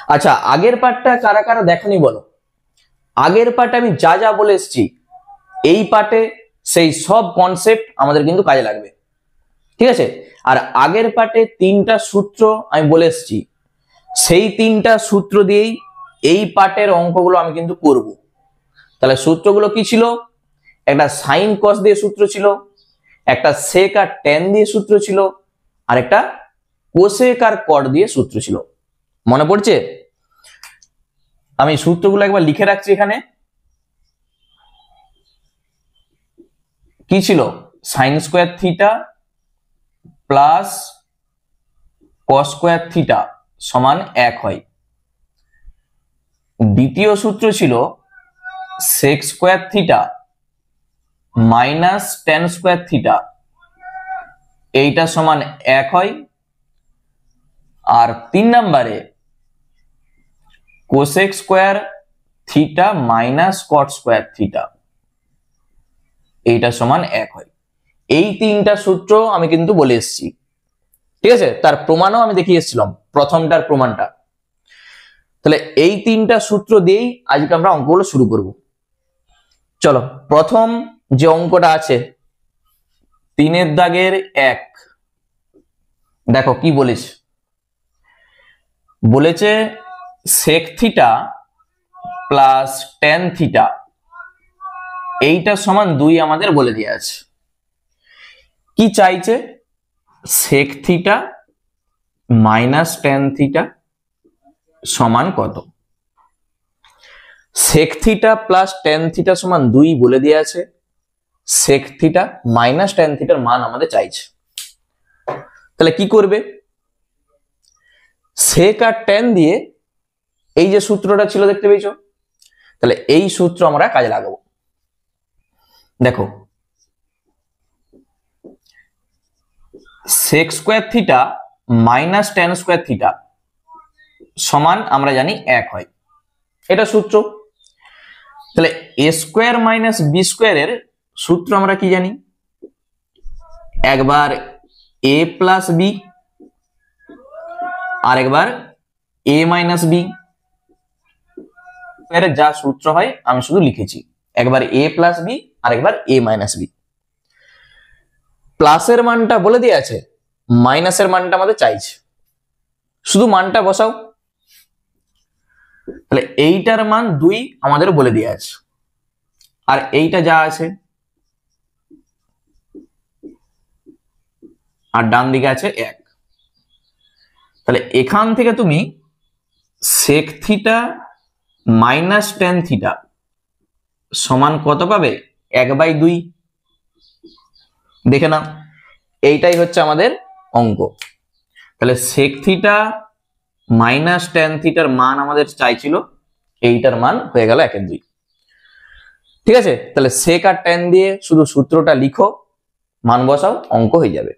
আচ্ছা, আগের পার্টটা কারা কারা দেখনি বলো। আগের পার্টে আমি যা যা বলে এসেছি এই পার্টে সেই সব কনসেপ্ট আমাদের কিন্তু কাজে লাগবে, ঠিক আছে। আর আগের পার্টে 3টা সূত্র আমি বলে এসেছি, সেই 3টা সূত্র দিয়েই এই পার্টের অঙ্কগুলো আমি কিন্তু করব। তাহলে সূত্রগুলো কি ছিল? একটা সাইন কস দিয়ে সূত্র ছিল, একটা সেক আর ট্যান দিয়ে সূত্র ছিল, আর একটা কোসেক আর কট দিয়ে সূত্র ছিল। মনে পড়ছে? আমি সূত্রগুলো একবার লিখে রাখছি এখানে। কি ছিল? Sine square theta plus cos square theta সমান 1 হয়। দ্বিতীয় সূত্র ছিল sec square theta minus tan square theta, এইটা সমান 1 হয়। আর 3 নম্বরে cosec square theta minus cot square theta, এইটা সমান 1 হয়। এই 3টা সূত্র আমি কিন্তু বলে এসেছি, ঠিক আছে। তার প্রমাণও আমি দেখিয়ে এসেছিলাম, প্রথমটার প্রমাণটা। তাহলে এই 3টা সূত্র দিয়েই আজকে আমরা অঙ্কগুলো শুরু করব। চলো, প্রথম যে অঙ্কটা আছে 3 দাগের 1, দেখো কি বলেছে। বলেছে sec theta plus tan theta, এইটা সমান 2 আমাদের বলে দেওয়া আছে। কি চাইছে? Sec theta minus tan theta সমান কত? Sec theta plus tan theta সমান 2 বলে দেওয়া আছে, সেক থিটা মাইনাস ট্যান থিটার মান আমাদের চাইছে। তাহলে কি করবে? সেক আর ট্যান দিয়ে এই যে সূত্রটা ছিল দেখতে পেয়েছো, তাহলে এই সূত্র আমরা কাজে লাগাবো। দেখো, sec square theta minus tan square theta সমান আমরা জানি 1 হয়, এটা সূত্র। তাহলে এ স্কোয়ার মাইনাস বি স্কোয়ারের সূত্র আমরা কি জানি? একবার এ প্লাস বি আর একবার এ মাইনাস বি। এর যা সূত্র হয় আমি শুধু লিখেছি, একবার এ প্লাস বি আর একবার এ মাইনাস বি। প্লাসের মানটা বলে দিয়ে আছে, মাইনাসের মানটা আমাদের চাইছে, শুধু মানটা বসাও। তাহলে এইটার মান 2 আমাদের বলে দিয়ে আছে, আর এইটা যা আছে, আর ডান দিকে আছে 1। তাহলে এখান থেকে তুমি sec theta minus tan theta সমান কত পাবে? 1/2। দেখে নাও, এইটাই হচ্ছে আমাদের অঙ্ক। তাহলে সেক থিটা মাইনাস ট্যান থিটার মান আমাদের চাইছিল, এইটার মান হয়ে গেল 1/2। ঠিক আছে, তাহলে সেক আর ট্যান দিয়ে শুধু সূত্রটা লিখো, মান বসাও, অঙ্ক হয়ে যাবে।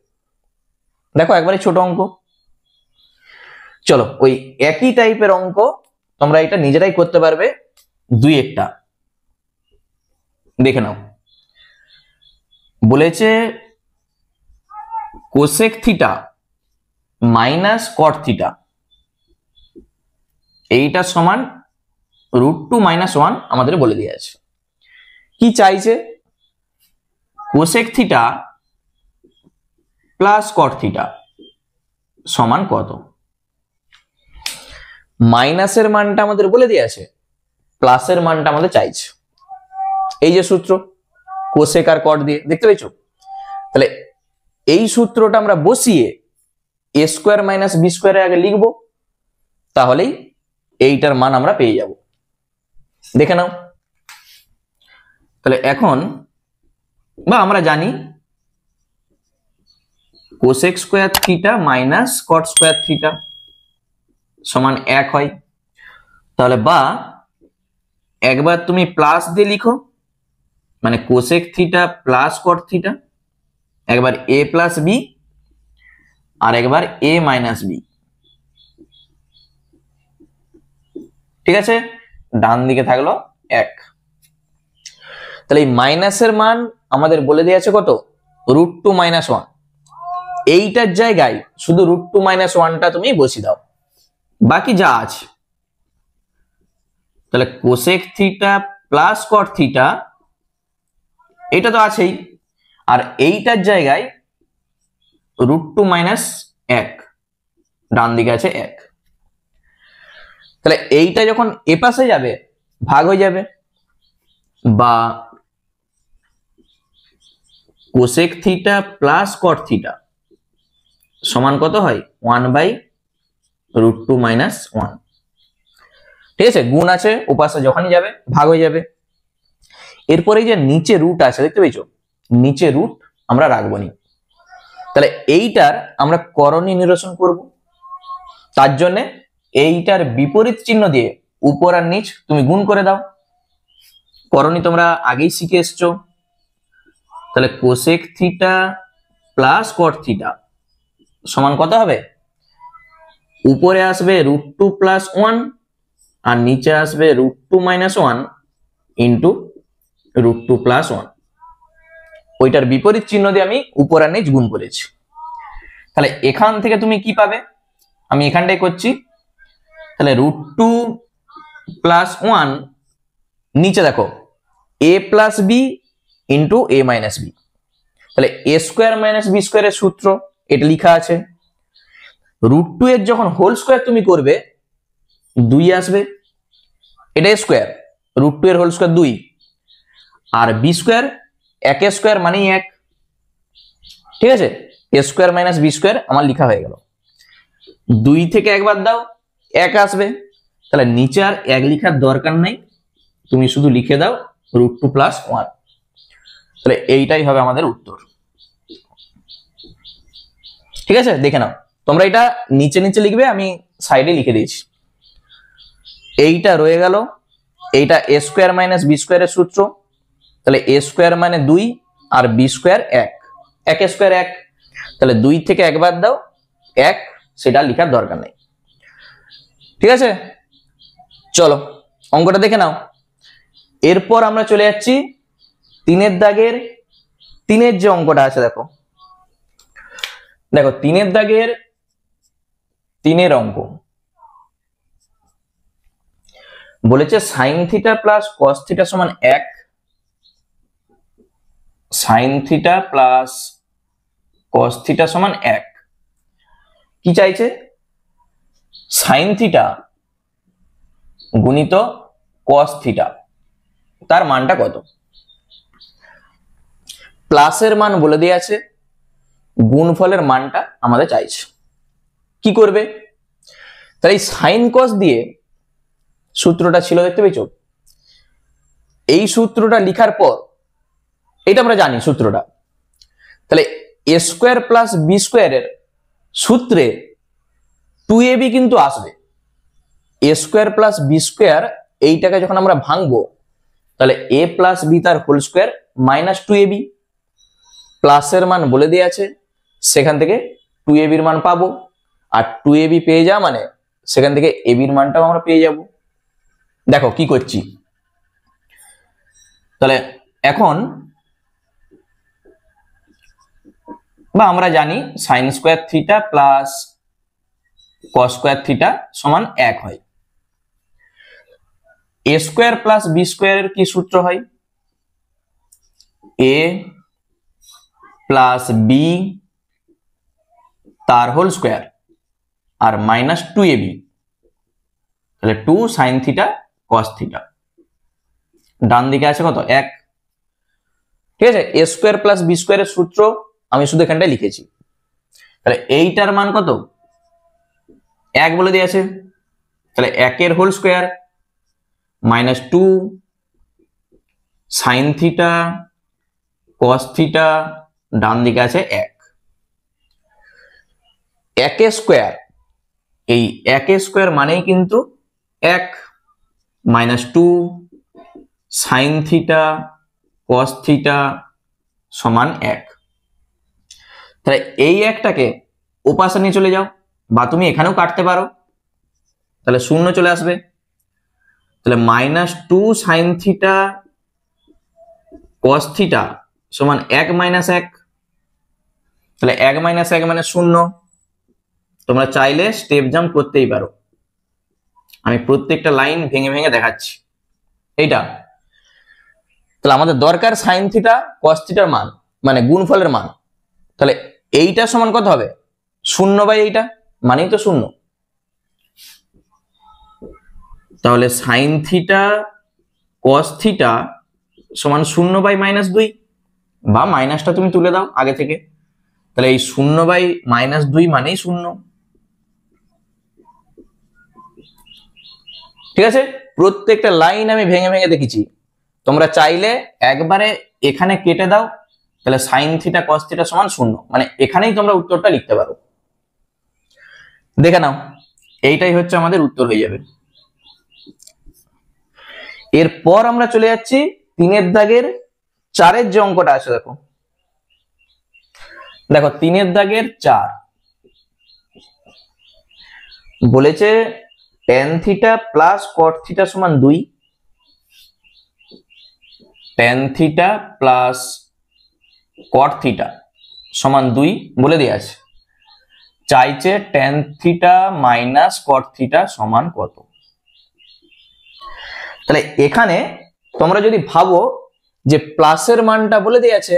দেখো একবারে ছোট অঙ্ক। চলো, ওই একই টাইপের অঙ্ক তোমরা এটা নিজেরাই করতে পারবে, 2-1টা দেখে নাও। বলেছে কোসেক থিটা মাইনাস কট থিটা, এইটা সমান √2 - 1 আমাদের বলে দিয়ে আছে। কি চাইছে? Cosec theta plus cot theta সমান কত? মাইনাসের মানটা আমাদের বলে দিয়ে আছে, প্লাসের মানটা আমাদের চাইছে। এই যে সূত্র কোসেক আর কট দিয়ে, দেখতে পেয়েছো? তাহলে এই সূত্রটা আমরা বসিয়ে এ স্কোয়ার মাইনাস বি স্কোয়ারে আগে লিখবো, তাহলেই এইটার মান আমরা পেয়ে যাব। দেখে নাও। তাহলে এখন বা আমরা জানি cosec square theta minus cot square theta সমান 1 হয়। তাহলে বা একবার তুমি প্লাস দিয়ে লিখো, মানে cosec theta plus cot theta, একবার এ প্লাস বি আর একবার এ মাইনাস বি। ঠিক আছে, ডান দিকে থাকলো 1। তাহলে এই মাইনাসের মান আমাদের বলে দেওয়া আছে কত? √2 - 1। এইটার জায়গায় শুধু √2 - 1টা তুমি বসিয়ে দাও, বাকি যা আছে তাহলে cosec theta plus cot theta এটা তো আছেই, আর এইটার জায়গায় √2 - 1, ডান দিকে আছে 1। তাহলে এইটা যখন এ পাশে যাবে ভাগ হয়ে যাবে, বা cosec theta plus cot theta সমান কত হয় 1/√2 - 1। ঠিক আছে, গুণ আছে, ওপাশে যখনই যাবে ভাগ হয়ে যাবে। এরপরে যে নিচে রুট আছে দেখতে পেয়েছো, নিচে রুট আমরা রাখবো নি। তাহলে এইটার আমরা করণী নিরসন করব, তার জন্য এইটার বিপরীত চিহ্ন দিয়ে উপর আর নিচ তুমি গুণ করে দাও। করণী তোমরা আগেই শিখে এসছো। তাহলে cosec theta plus cot theta সমান কত হবে, উপরে আসবে √2 + 1 আর নিচে আসবে √2 - 1 ইন্টু √2 + 1। ওইটার বিপরীত চিহ্ন দিয়ে আমি উপর আর নিচ গুণ করেছি। তাহলে এখান থেকে তুমি কি পাবে, আমি এখানটাই করছি। তাহলে √2 + 1 নিচে দেখো a + b into a - b। তাহলে a² - b² এর সূত্র এটা লেখা আছে। √2 এর যখন হোল স্কোয়ার তুমি করবে 2 আসবে, এটা স্কোয়ার, √2 এর হোল স্কোয়ার 2, আর b² 1² মানেই 1। ঠিক আছে, a² - b² আমার লেখা হয়ে গেল। 2 থেকে একবার দাও 1 আসবে, তাহলে নিচে আর 1 লেখার দরকার নেই, তুমি শুধু লিখে দাও √2 + 1। তাহলে এইটাই হবে আমাদের উত্তর। ঠিক আছে, দেখে নাও, তোমরা এটা নিচে নিচে লিখবে, আমি সাইডে লিখে দিয়েছি। এইটা রয়ে গেল, এইটা a² - b² এর সূত্র। তাহলে a² মানে 2 আর b² 1, 1² 1। তাহলে 2 থেকে একবার দাও 1, সেটা লেখার দরকার নেই। ঠিক আছে, চলো অঙ্কটা দেখে নাও। এরপর আমরা চলে যাচ্ছি 3-এর দাগের 3-এর যে অঙ্কটা আছে। দেখো দেখো 3-এর দাগের 3-এর অঙ্ক বলেছে sin θ + cos θ সমান 1, sin θ + cos θ সমান 1। কি চাইছে, sin θ গুণিত cos θ, তার মানটা কত। প্লাসের মান বলে দেওয়া আছে, গুণফলের মানটা আমাদের চাইছে। কি করবে, তাহলে সাইন কস দিয়ে সূত্রটা ছিল দেখতে পেয়েছো, এই সূত্রটা লেখার পর এটা আমরা জানি সূত্রটা। তাহলে a² + b² এর সূত্রে 2ab কিন্তু আসবে। a² + b² এইটাকে যখন আমরা ভাঙবো, তাহলে a + b তার হোল স্কোয়ার -2ab। প্লাসের মান বলে দেওয়া আছে, সেখান থেকে 2ab এর মান পাবো, আর 2ab পেয়ে যাওয়া মানে সেখান থেকে ab এর মানটাও আমরা পেয়ে যাব। দেখো কি করছি, তাহলে এখন বা আমরা জানি sin² θ + cos² θ সমান 1 হয়। a² + b² এর কি সূত্র হয়, a + b তার হোল স্কোয়ার আর -2ab, তাহলে 2 sin θ cos θ। ডান দিকে আছে কত 1। ঠিক আছে, a² + b² এর সূত্র আমি শুধু এখানটায় লিখেছি। তাহলে এইটার মান কত 1 বলে দিয়ে আছে, তাহলে 1 এর হোল স্কোয়ার -2 sin θ cos θ, ডান দিকে আছে 1। 1² এই 1² মানেই কিন্তু 1 -2 sin θ cos θ সমান 1। তাহলে এই একটাকে ওপাশে নিয়ে চলে যাও, বা তুমি এখানেও কাটতে পারো, তাহলে 0 চলে আসবে। তাহলে -2 sin θ cos θ সমান 1 - 1। তাহলে 1 - 1 মানে 0। তোমরা চাইলে স্টেপ জাম্প করতেই পারো। আমি প্রত্যেকটা লাইন ভেঙে ভেঙে দেখাচ্ছি। এইটা তাহলে আমাদের দরকার সাইন থিটা কস থিটার মান, মানে গুণফলের মান। তাহলে এইটা সমান কত হবে? 0 বাই এইটা, মানেই তো 0। তাহলে সাইন থিটা কস থিটা সমান 0/-2, বা মাইনাসটা তুমি তুলে দাও আগে থেকে। তাহলে এই 0/-2 মানেই 0। ঠিক আছে, প্রত্যেকটা লাইন আমি ভেঙে ভেঙে দেখেছি। তোমরা চাইলে একবারে এখানে কেটে দাও, তাহলে সাইন থিটা কস থিটা সমান 0, মানে এখানেই তোমরা উত্তরটা লিখতে পারো। দেখে নাও, এইটাই হচ্ছে আমাদের উত্তর হয়ে যাবে। এরপর আমরা চলে যাচ্ছি 3-এর দাগের 4-এর যে অঙ্কটা আছে। দেখো 3-এর দাগের 4 বলেছে tan theta plus cot theta সমান 2, tan theta plus cot theta সমান 2 বলে দেয়া আছে। চাইছে tan theta minus cot theta সমান কত। তাহলে এখানে তোমরা যদি ভাবো যে প্লাসের মানটা বলে দেয়া আছে,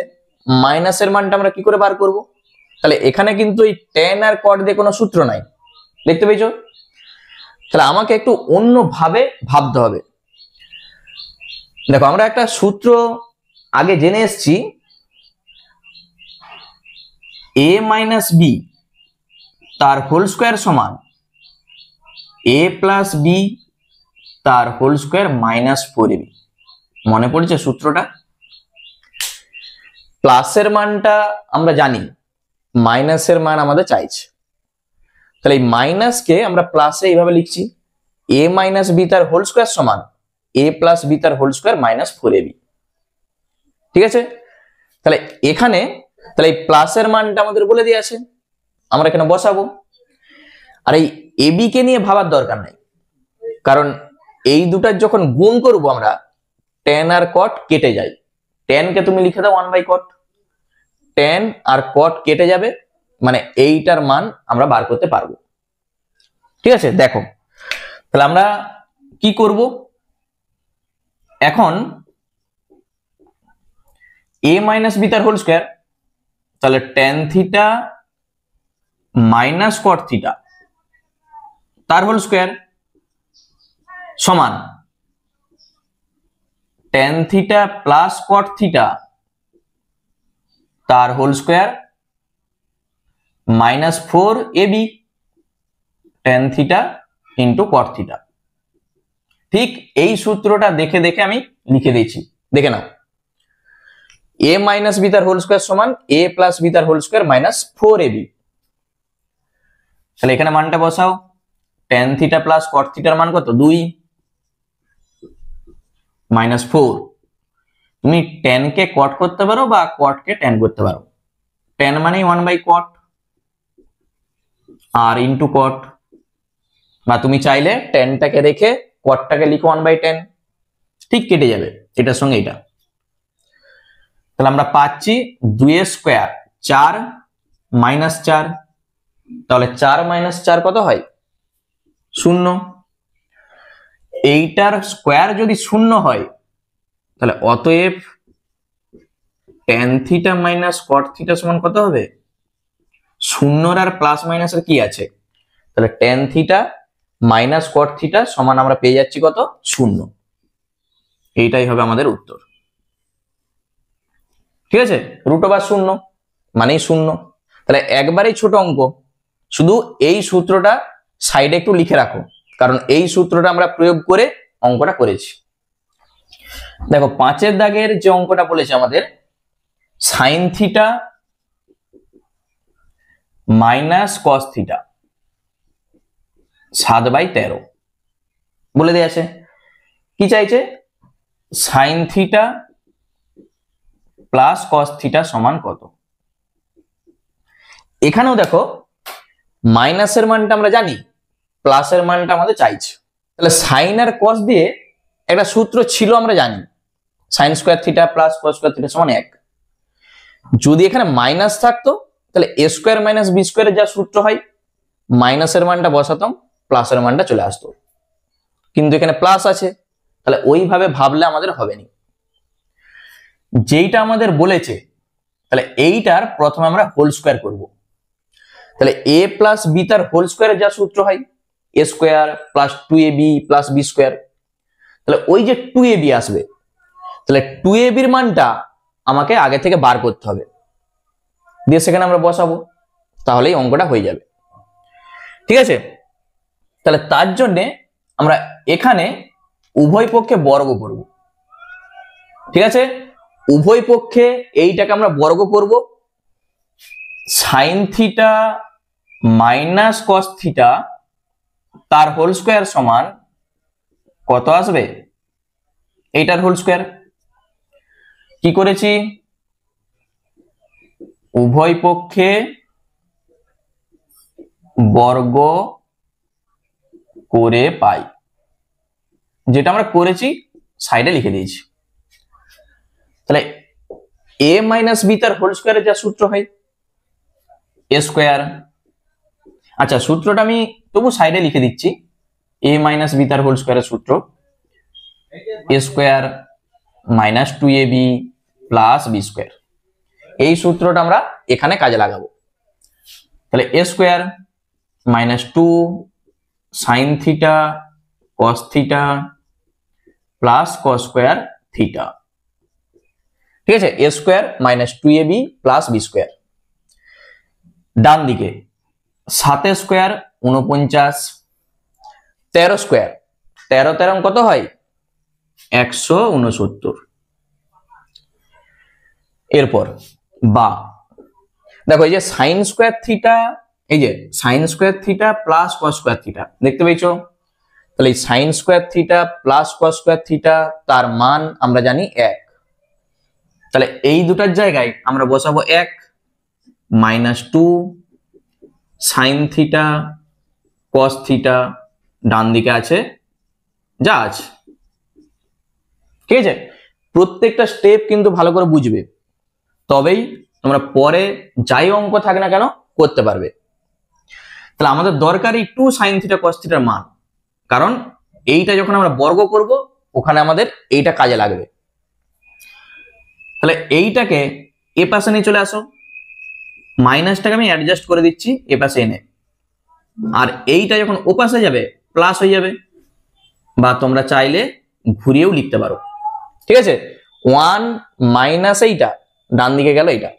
মাইনাসের মানটা আমরা কি করে বার করব? তাহলে এখানে কিন্তু এই tan আর cot দিয়ে কোনো সূত্র নাই, দেখতে পেয়েছো? তাহলে আমাকে একটু অন্যভাবে ভাবতে হবে। দেখো আমরা একটা সূত্র আগে জেনে এসেছি, a মাইনাস বি তার হোল স্কোয়ার সমান a প্লাস বি তার হোল স্কোয়ার মাইনাস 4ab। মনে পড়ছে সূত্রটা? প্লাসের মানটা আমরা জানি, মাইনাসের মান আমাদের চাইছে। তাহলে এই মাইনাসকে আমরা প্লাসে এইভাবে লিখছি, a মাইনাস বি তার হোল স্কোয়ার সমান a প্লাস বি তার হোল স্কোয়ার মাইনাস 4ab। ঠিক আছে, তাহলে এখানে তাহলে এই প্লাসের মানটা আমাদের বলে দিয়ে আছে, আমরা এখানে বসাবো। আর এই ab কে নিয়ে ভাবার দরকার নাই, কারণ এই দুটার যখন গুণ করব আমরা tan আর cot কেটে যায়। tan কে তুমি লিখে দাও 1/cot, tan আর cot কেটে যাবে, মানে এইটার মান আমরা বার করতে পারবো। ঠিক আছে, দেখো তাহলে আমরা কি করব এখন, a মাইনাস বি তার হোল স্কোয়ার, তাহলে tan theta minus cot theta তার হোল স্কোয়ার সমান tan theta plus cot theta তার whole square minus 4ab, tan theta into cot theta. ঠিক এই সূত্রটা দেখে দেখে আমি লিখে দিয়েছি, দেখে নাও। a মাইনাস বি তার হোল স্কোয়ার সমান a প্লাস বি তার হোল স্কোয়ার মাইনাস 4ab। তাহলে এখানে মানটা বসাও, tan থিটা প্লাস cot থিটার মান কত? 2 মাইনাস 4। তুমি tan কে cot করতে পারো বা cot কে tan করতে পারো। tan মানে 1/cot আর ইন্টু cot, বা তুমি চাইলে tan টাকে রেখে cot টাকে লিখো 1/tan, ঠিক কেটে যাবে এটার সঙ্গে এটা। তাহলে আমরা পাচ্ছি 2 এর স্কোয়ার 4 মাইনাস 4, তাহলে 4 মাইনাস 4 কত হয়? 0। এইটার স্কোয়ার যদি 0 হয়, তাহলে অতএব tan theta minus cot theta সমান কত হবে? 0 আর প্লাস মাইনাসের কি আছে? তাহলে tan theta minus cot theta সমান আমরা পেয়ে যাচ্ছি কত? 0। এইটাই হবে আমাদের উত্তর। ঠিক আছে, √0 মানেই 0। তাহলে একবারেই ছোট অঙ্ক, শুধু এই সূত্রটা সাইডে একটু লিখে রাখো, কারণ এই সূত্রটা আমরা প্রয়োগ করে অঙ্কটা করেছি। দেখো 5-এর দাগের যে অঙ্কটা বলেছে আমাদের, sign theta minus cos theta 7/13 বলে দেয়া আছে। কি চাইছে? Sign theta plus cos theta সমান কত। এখানেও দেখো মাইনাসের মানটা আমরা জানি, প্লাসের মানটা আমাদের চাইছে। তাহলে সাইন আর কস দিয়ে একটা সূত্র ছিল আমরা জানি, sign square theta plus cos square theta সমান 1। যদি এখানে মাইনাস থাকতো তাহলে a স্কোয়ার মাইনাস বি স্কোয়ারের যা সূত্র হয়, মাইনাসের মানটা বসাতাম, প্লাসের মানটা চলে আসতো। কিন্তু এখানে প্লাস আছে, তাহলে ওইভাবে ভাবলে আমাদের হবে না। যেইটা আমাদের বলেছে তাহলে এইটার প্রথমে আমরা হোল স্কোয়ার করব। তাহলে এ প্লাস বি তার হোল স্কোয়ারের যা সূত্র হয় A square plus 2ab plus B square, তাহলে ওই যে 2ab আসবে, তাহলে 2ab এর মানটা আমাকে আগে থেকে বার করতে হবে, দিয়ে সেখানে আমরা বসাবো, তাহলেই অঙ্কটা হয়ে যাবে। ঠিক আছে, তাহলে তার জন্য আমরা এখানে উভয় পক্ষে বর্গ করব। ঠিক আছে, উভয় পক্ষে এইটাকে আমরা বর্গ করব। Sine theta minus cos theta তার হোল স্কোয়ার সমান কত আসবে? এইটার হোল স্কোয়ার। কি করেছি? উভয় পক্ষে বর্গ করে পাই, যেটা আমরা করেছি সাইডে লিখে দিয়েছি। তাহলে এ মাইনাস বি তার হোল স্কোয়ারের যা সূত্র হয় এ স্কোয়ার, আচ্ছা সূত্রটা আমি তবু সাইডে লিখে দিচ্ছি, এ মাইনাস বি তার হোল স্কোয়ারের সূত্র A square minus 2ab plus B square. এই সূত্রটা আমরা এখানে কাজে লাগাবো। তাহলে A square minus 2 sine theta cos theta plus cos square theta. ঠিক আছে, A square minus 2ab plus B square. ডান দিকে 7 স্কোয়ার 49, 13 স্কোয়ার 13 13 কত হয়? 169। এরপর বা দেখো এই যে সাইন স্কোয়ার থিটা, এই যে sine square theta plus cos square theta দেখতে পেয়েছো? তাহলে এই sign square theta plus cos square theta তার মান আমরা জানি 1। তাহলে এই দুটার জায়গায় আমরা বসাবো 1 minus 2 sine theta cos theta, ডান দিকে আছে যা আছে। ঠিক আছে, প্রত্যেকটা স্টেপ কিন্তু ভালো করে বুঝবে, তবেই তোমরা পরে যাই অঙ্ক থাকে না কেন করতে পারবে। তাহলে আমাদের দরকারই 2 সাইন থিটা কস থিটার মান, কারণ এইটা যখন আমরা বর্গ করব ওখানে আমাদের এইটা কাজে লাগবে। তাহলে এইটাকে এ পাশে নিয়ে চলে আসো, মাইনাসটাকে আমি অ্যাডজাস্ট করে দিচ্ছি এ পাশে এনে, আর এইটা যখন ও পাশে যাবে প্লাস হয়ে যাবে, বা তোমরা চাইলে ঘুরিয়েও লিখতে পারো। ঠিক আছে, 1 মাইনাস এইটা ডান দিকে গেল এইটা,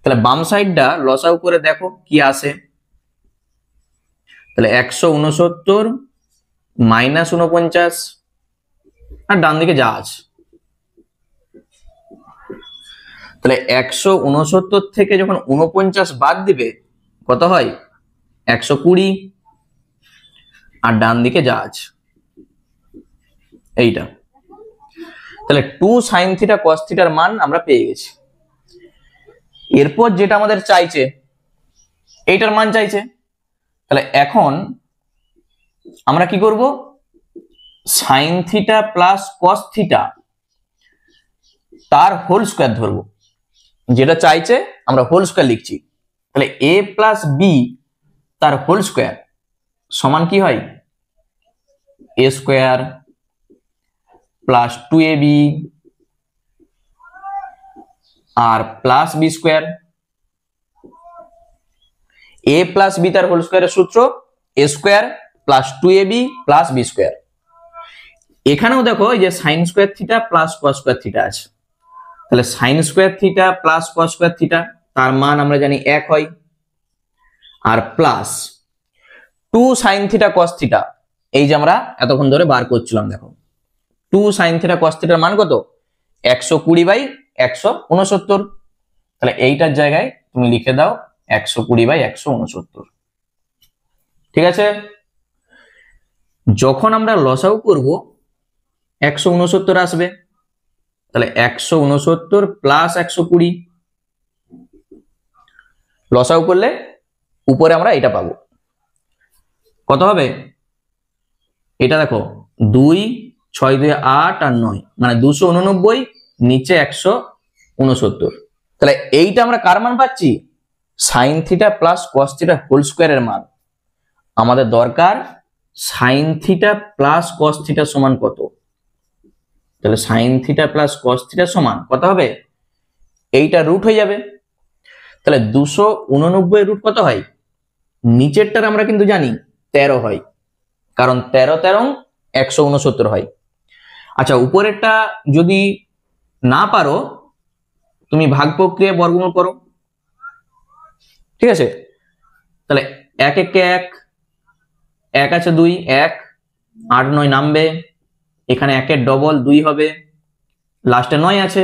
তাহলে বাম সাইডটা লসাগু করে দেখো কি আসে। তাহলে 169 মাইনাস 49 আর ডান দিকে যা আছে। তাহলে 169 থেকে যখন 49 বাদ দিবে কত হয়? 120, আর ডান দিকে যা আছে এইটা। তাহলে 2 সাইন থিটা কস থিটার মান আমরা পেয়ে গেছি। এরপর যেটা আমাদের চাইছে এইটার মান চাইছে, তাহলে এখন আমরা কি করব? Sine theta plus cos theta তার হোল স্কোয়ার ধরবো, যেটা চাইছে আমরা হোল স্কোয়ার লিখছি। তাহলে এ প্লাস বি তার হোল স্কোয়ার সমান কি হয়? এ স্কোয়ার প্লাস 2ab আর plus B square. A plus B তার হোল স্কোয়ারের সূত্র A square plus 2ab plus B square. এখানেও দেখো এই যে sine square theta plus cos square theta আছে, তাহলে sine square theta plus cos square theta তার মান আমরা জানি 1 হয়, আর plus 2 sine theta cos theta, এই যে আমরা এতক্ষণ ধরে বার করছিলাম, দেখো 2 সাইন থিটা কস থিটার মান কত? 120/169। তাহলে এইটার জায়গায় তুমি লিখে দাও 120/169। ঠিক আছে, যখন আমরা লসাগু করব 169 আসবে, তাহলে 169 প্লাস 120 লসাগু করলে উপরে আমরা এটা পাবো। কত হবে? এটা দেখো 2 6 2 8 আর 9 মানে 289, নিচে 169। তাহলে এইটা আমরা কার মান পাচ্ছি? Sine theta plus cos theta whole স্কোয়ারের মান। আমাদের দরকার sine theta plus cos theta সমান কত? তাহলে sine theta plus cos theta সমান কত হবে? এইটা রুট হয়ে যাবে। তাহলে 289 রুট কত হয়? নিচেরটার আমরা কিন্তু জানি 13 হয়, কারণ 13 13 169 হয়। আচ্ছা, উপরেরটা যদি না পারো তুমি ভাগ প্রক্রিয়া বর্গমূল করো, ঠিক আছে? তাহলে 1 1 কে 1, 1 আছে 2, 1, 8 9 নামবে, এখানে 1 এর ডবল 2 হবে, লাস্টে 9 আছে,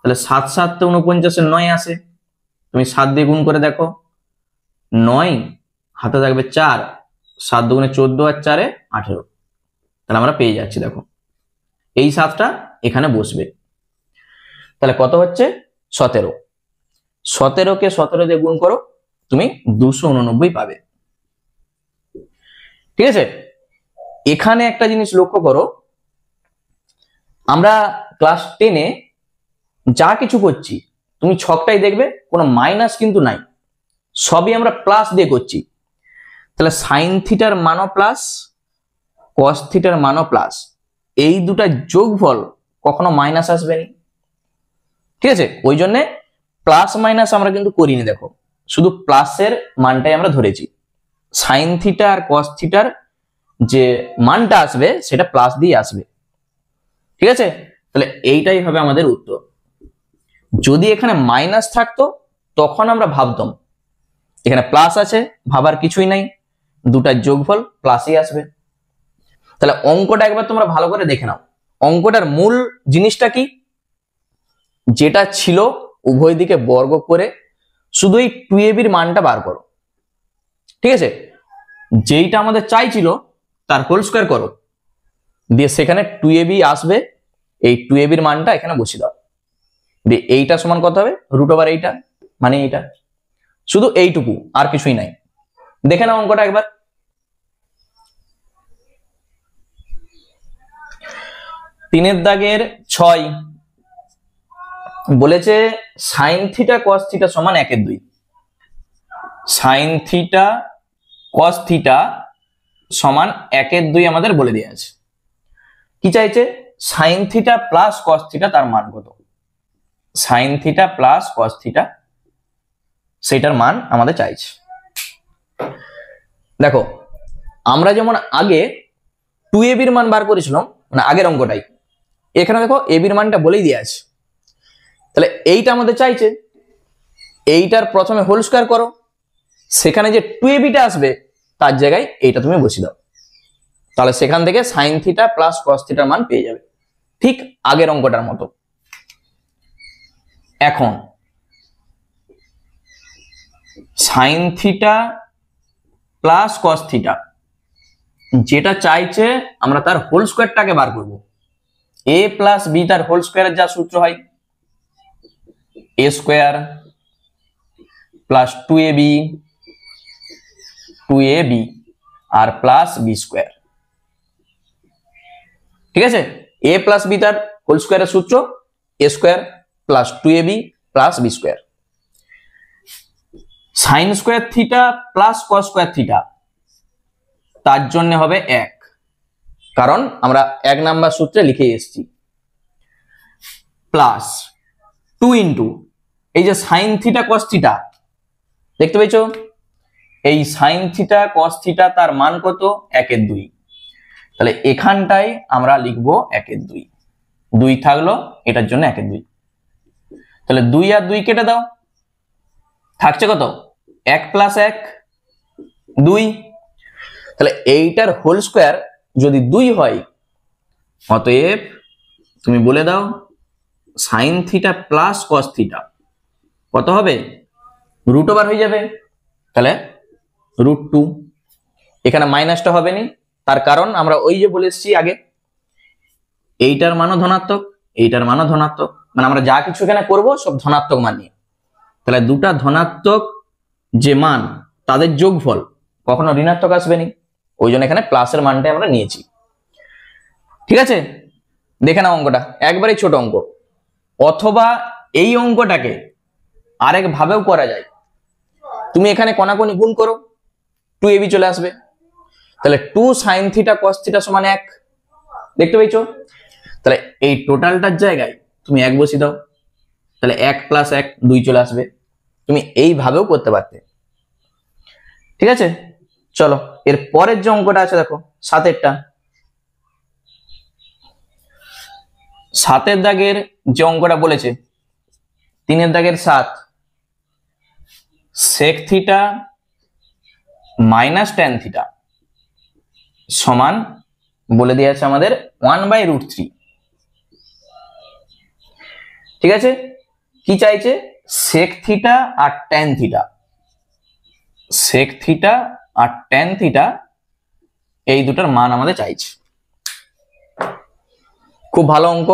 তাহলে 7 7 তে 49 এর 9 আসে, তুমি 7 দিয়ে গুণ করে দেখো, 9 হাতে থাকবে 4, 7 দুগুণে 14 আর 4 এ 18, তাহলে আমরা পেয়ে যাচ্ছি। দেখো এই 7টা এখানে বসবে, তাহলে কত হচ্ছে? 17। 17 কে 17 দিয়ে গুণ করো, তুমি 289 পাবে। ঠিক আছে, এখানে একটা জিনিস লক্ষ্য করো, আমরা ক্লাস 10-এ যা কিছু করছি তুমি ছকটাই দেখবে কোনো মাইনাস কিন্তু নাই, সবই আমরা প্লাস দিয়ে করছি। তাহলে সাইন থিটার মানও প্লাস, কস থিটার মানও প্লাস, এই দুটা যোগফল কখনো মাইনাস আসবে না। ঠিক আছে, ওই জন্য প্লাস মাইনাস আমরা কিন্তু করিনি, দেখো শুধু প্লাসের মানটাই আমরা ধরেছি। সাইন থিটা আর কস থিটার যে মানটা আসবে সেটা প্লাস দিয়ে আসবে। ঠিক আছে, তাহলে এইটাই হবে আমাদের উত্তর। যদি এখানে মাইনাস থাকতো তখন আমরা ভাবতাম, এখানে প্লাস আছে, ভাবার কিছুই নাই, দুটার যোগফল প্লাসই আসবে। তাহলে অঙ্কটা একবার তোমরা ভালো করে দেখে নাও। অঙ্কটার মূল জিনিসটা কি? যেটা ছিল উভয় দিকে বর্গ করে শুধু এই 2ab এর মানটা বার করো। ঠিক আছে, যেইটা আমাদের চাইছিল তার হোল স্কয়ার করো, দিয়ে সেখানে 2ab আসবে, এই 2ab এর মানটা এখানে বসিয়ে দাও, দিয়ে এইটা সমান কত হবে? রুট ওভার এইটা, মানে এইটা, শুধু এইটুকু, আর কিছুই নাই। দেখে নাও অঙ্কটা একবার। 3-এর দাগের 6 বলেছে সাইন থিটা কস থিটা সমান 1/2। সাইন থিটা কস থিটা সমান 1/2 আমাদের বলে দেওয়া আছে। কি চাইছে? Sign theta plus cos theta তার মান কত? Sign theta plus cos theta সেটার মান আমাদের চাইছে। দেখো আমরা যেমন আগে 2ab এর মান বার করেছিলাম, মানে আগের অঙ্কটাই, এখানে দেখো ab এর মানটা বলেই দেওয়া আছে। তাহলে এইটা আমাদের চাইছে, এইটার প্রথমে হোল স্কয়ার করো, সেখানে যে 2ab টা আসবে তার জায়গায় এইটা তুমি বসিয়ে দাও, তাহলে সেখান থেকে সাইন থিটা প্লাস কস থিটার মান পেয়ে যাবে, ঠিক আগের অঙ্কটার মতো। এখন sine theta plus cos theta যেটা চাইছে আমরা তার হোল স্কয়ারটাকে বার করব। a প্লাস b তার হোল স্কয়ারের যা সূত্র হয় a স্কয়ার প্লাস 2ab আর প্লাস b স্কয়ার। ঠিক আছে, a প্লাস b তার হোল স্কয়ারের সূত্র a square plus 2ab plus b square. Sine square theta plus cos square theta তার জন্য হবে 1, কারণ আমরা 1 নাম্বার সূত্রে লিখে এসেছি, প্লাস 2 ইন্টু এই যে সাইন থিটা কস থিটা দেখতে পেয়েছো, এই সাইন থিটা কস থিটা তার মান কত? 1/2। তাহলে এখানটায় আমরা লিখবো 1/2, 2 থাকলো এটার জন্য 1/2। তাহলে 2 আর 2 কেটে দাও, থাকছে কত? 1 প্লাস 1 2। তাহলে এইটার হোল স্কয়ার যদি 2 হয়, অতএব তুমি বলে দাও sign theta plus cos theta কত হবে? রুট ওভার হয়ে যাবে, তাহলে √2। এখানে মাইনাসটা হবে না, তার কারণ আমরা ওই যে বলে এসেছি আগে, এইটার মানও ধনাত্মক, এইটার মানও ধনাত্মক, মানে আমরা যা কিছু এখানে করব সব ধনাত্মক মান নিয়ে। তাহলে দুটা ধনাত্মক যে মান তাদের যোগফল কখনো ঋণাত্মক আসবে না, ওই জন্য এখানে প্লাসের মানটাই আমরা নিয়েছি। ঠিক আছে, দেখে নাও অঙ্কটা, একবারই ছোট অঙ্ক। অথবা এই অঙ্কটাকে আরেক ভাবেও করা যায়, তুমি এখানে কোনাকুনি গুণ করো, 2ab চলে আসবে। তাহলে 2 sin থিটা cos থিটা সমান 1, দেখতে পেয়েছো? তাহলে এই টোটালটার জায়গায় তুমি 1 বসিয়ে দাও, তাহলে 1 + 1 2 চলে আসবে। তুমি এইভাবেও করতে পারতে, ঠিক আছে? চলো এর পরের যে অঙ্কটা আছে দেখো, 7এরটা। 7এর দাগের যে অঙ্কটা বলেছে, 3-এর দাগের 7, sec থিটা - tan থিটা সমান বলে দিয়েছে আমাদের 1/√3, ঠিক আছে? কি চাইছে? sec থিটা আর tan থিটা, sec থিটা আর tan থিটা এই দুটার মান আমাদের চাইছে। খুব ভালো অঙ্ক।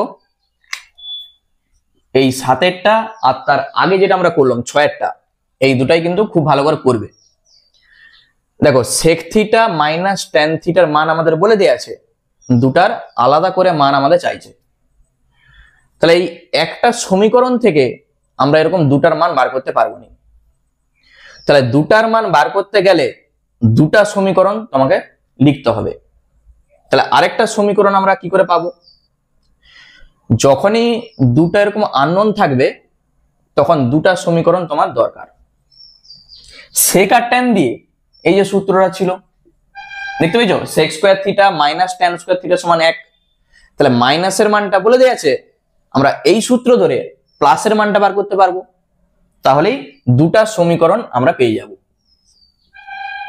এই 7এরটা আর তার আগে যেটা আমরা করলাম 6এরটা, এই দুটাই কিন্তু খুব ভালো করে করবে। দেখো sec থিটা - tan থিটার মান আমাদের বলে দেয়া আছে, দুটার আলাদা করে মান আমাদের চাইছে। তাহলে এই একটা সমীকরণ থেকে আমরা এরকম দুটার মান বার করতে পারবো না। তাহলে দুটার মান বার করতে গেলে দুটা সমীকরণ তোমাকে লিখতে হবে। তাহলে আরেকটা সমীকরণ আমরা কি করে পাবো? যখনই দুটা এরকম আননোন থাকবে তখন দুটা সমীকরণ তোমার দরকার। sec আর tan দিয়ে এই যে সূত্রটা ছিল, দেখতে পেয়েছো? sec square theta - tan square theta সমান 1। তাহলে মাইনাসের মানটা বলে দেয়া আছে, আমরা এই সূত্র ধরে প্লাসের মানটা বার করতে পারবো। তাহলেই দুটা সমীকরণ আমরা পেয়ে যাব।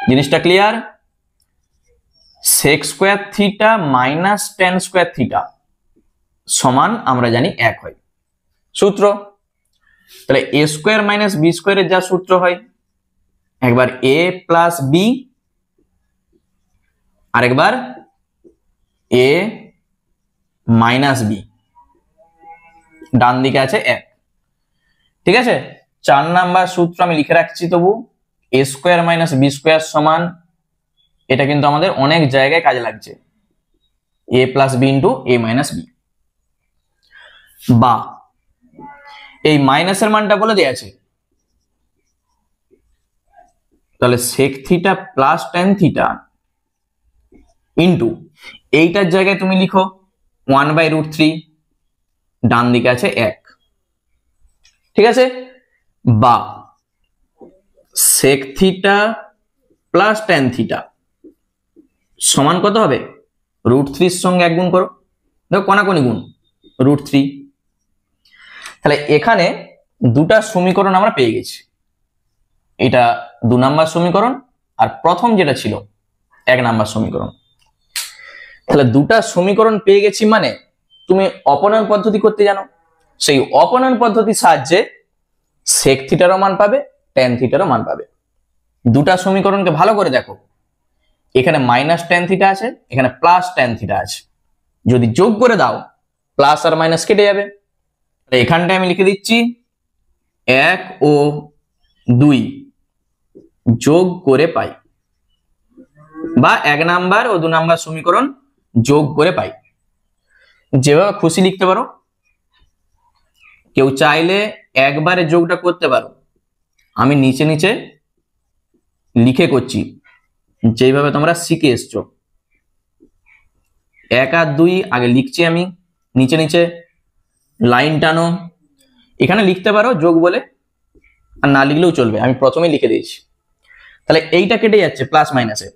জিনিসটা clear? sec square theta - tan square theta সমান আমরা জানি 1 হয় সূত্র। তাহলে a স্কয়ার - b স্কয়ারের যা সূত্র হয়, একবার a + b আর একবার a - b, ডান দিকে আছে 1, ঠিক আছে? 4 নাম্বার সূত্র আমি লিখে রাখছি তবু, a স্কয়ার - b স্কয়ার সমান, এটা কিন্তু আমাদের অনেক জায়গায় কাজে লাগছে, a + b * a - b। বা এই মাইনাসের মানটা বলে দেয়া আছে, তাহলে sec theta + tan theta into এইটার জায়গায় তুমি লিখো 1/√3, ডান দিকে আছে 1, ঠিক আছে? বা sec থিটা + tan থিটা সমান কত হবে? √3 এর সঙ্গে 1 গুণ করো, দেখো কোনাকুনি গুণ, √3। তাহলে এখানে দুটা সমীকরণ আমরা পেয়ে গেছি। এটা 2 নাম্বার সমীকরণ আর প্রথম যেটা ছিল 1 নাম্বার সমীকরণ। তাহলে দুটা সমীকরণ পেয়ে গেছি মানে তুমি অপনয়ন পদ্ধতি করতে জানো। সেই অপনয়ন পদ্ধতির সাহায্যে sec থিটারও মান পাবে, tan থিটারও মান পাবে। দুটা সমীকরণকে ভালো করে দেখো, এখানে -tan থিটা আছে, এখানে +tan থিটা আছে। যদি যোগ করে দাও প্লাস আর মাইনাস কেটে যাবে। এখানটায় আমি লিখে দিচ্ছি 1 ও 2 যোগ করে পাই, বা 1 নাম্বার ও 2 নাম্বার সমীকরণ যোগ করে পাই, যেভাবে খুশি লিখতে পারো। কেউ চাইলে একবারে যোগটা করতে পারো, আমি নিচে নিচে লিখে করছি যেভাবে তোমরা শিখে এসছো। 1 আর 2 আগে লিখছি আমি, নিচে নিচে লাইন টানো, এখানে লিখতে পারো যোগ বলে, আর না লিখলেও চলবে, আমি প্রথমেই লিখে দিয়েছি। তাহলে এইটা কেটে যাচ্ছে প্লাস মাইনাসে,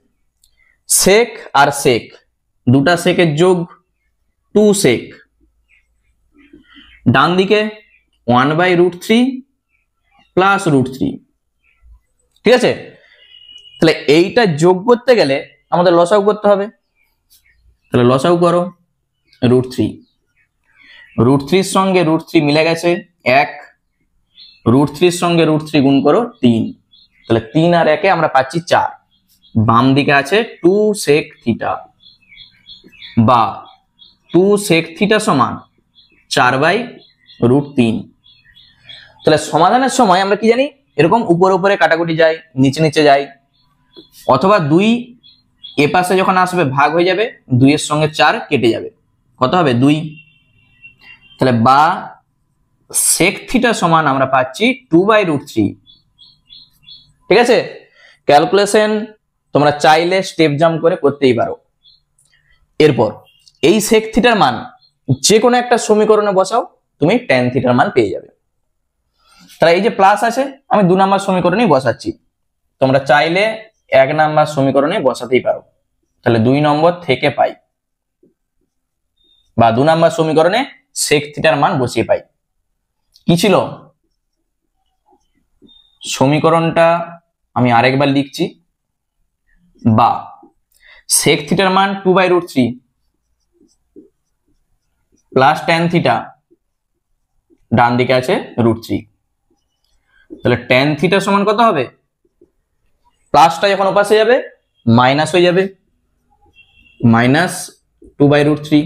sec আর sec দুটা সেকের যোগ 2 sec, ডান দিকে 1/√3 প্লাস √3, ঠিক আছে? তাহলে এইটা যোগ করতে গেলে আমাদের লসাগু করতে হবে। তাহলে লসাগু করো, √3, √3 সঙ্গে √3 মিলে গেছে 1, √3 সঙ্গে √3 গুণ করো 3, তাহলে 3 আর 1 আমরা পাচ্ছি 4। বাম দিকে আছে 2 sec থিটা, বা 2 sec থিটা সমান 4/√3। তাহলে সমাধানের সময় আমরা কি জানি, এরকম উপরে উপরে কাটাকুটি যায়, নিচে নিচে যায়, অথবা 2 এ পাশে যখন আসবে ভাগ হয়ে যাবে, 2 এর সঙ্গে 4 কেটে যাবে, কত হবে 2। তাহলে বা sec থিটা সমান আমরা পাচ্ছি 2/√3, ঠিক আছে? ক্যালকুলেশন তোমরা চাইলে স্টেপ জাম্প করে করতেই পারো। এরপর এই সেক থিটার মান যে কোনো একটা সমীকরণে বসাও, তুমি ট্যান থিটার মান পেয়ে যাবে। তাহলে এই যে প্লাস আছে, আমি 2 নম্বর সমীকরণেই বসাচ্ছি, তোমরা চাইলে 1 নম্বর সমীকরণে বসাতেই পারো। তাহলে 2 নম্বর থেকে পাই, বা 2 নম্বর সমীকরণে সেক থিটার মান বসিয়ে পাই। কি ছিল সমীকরণটা আমি আরেকবার লিখছি, বা সেক থিটার মান 2/√3 প্লাস ট্যান থিটা, ডান দিকে আছে √3। তাহলে ট্যান থিটা সমান কত হবে? প্লাসটা যখন ওপাশে যাবে মাইনাস হয়ে যাবে, -2/√3।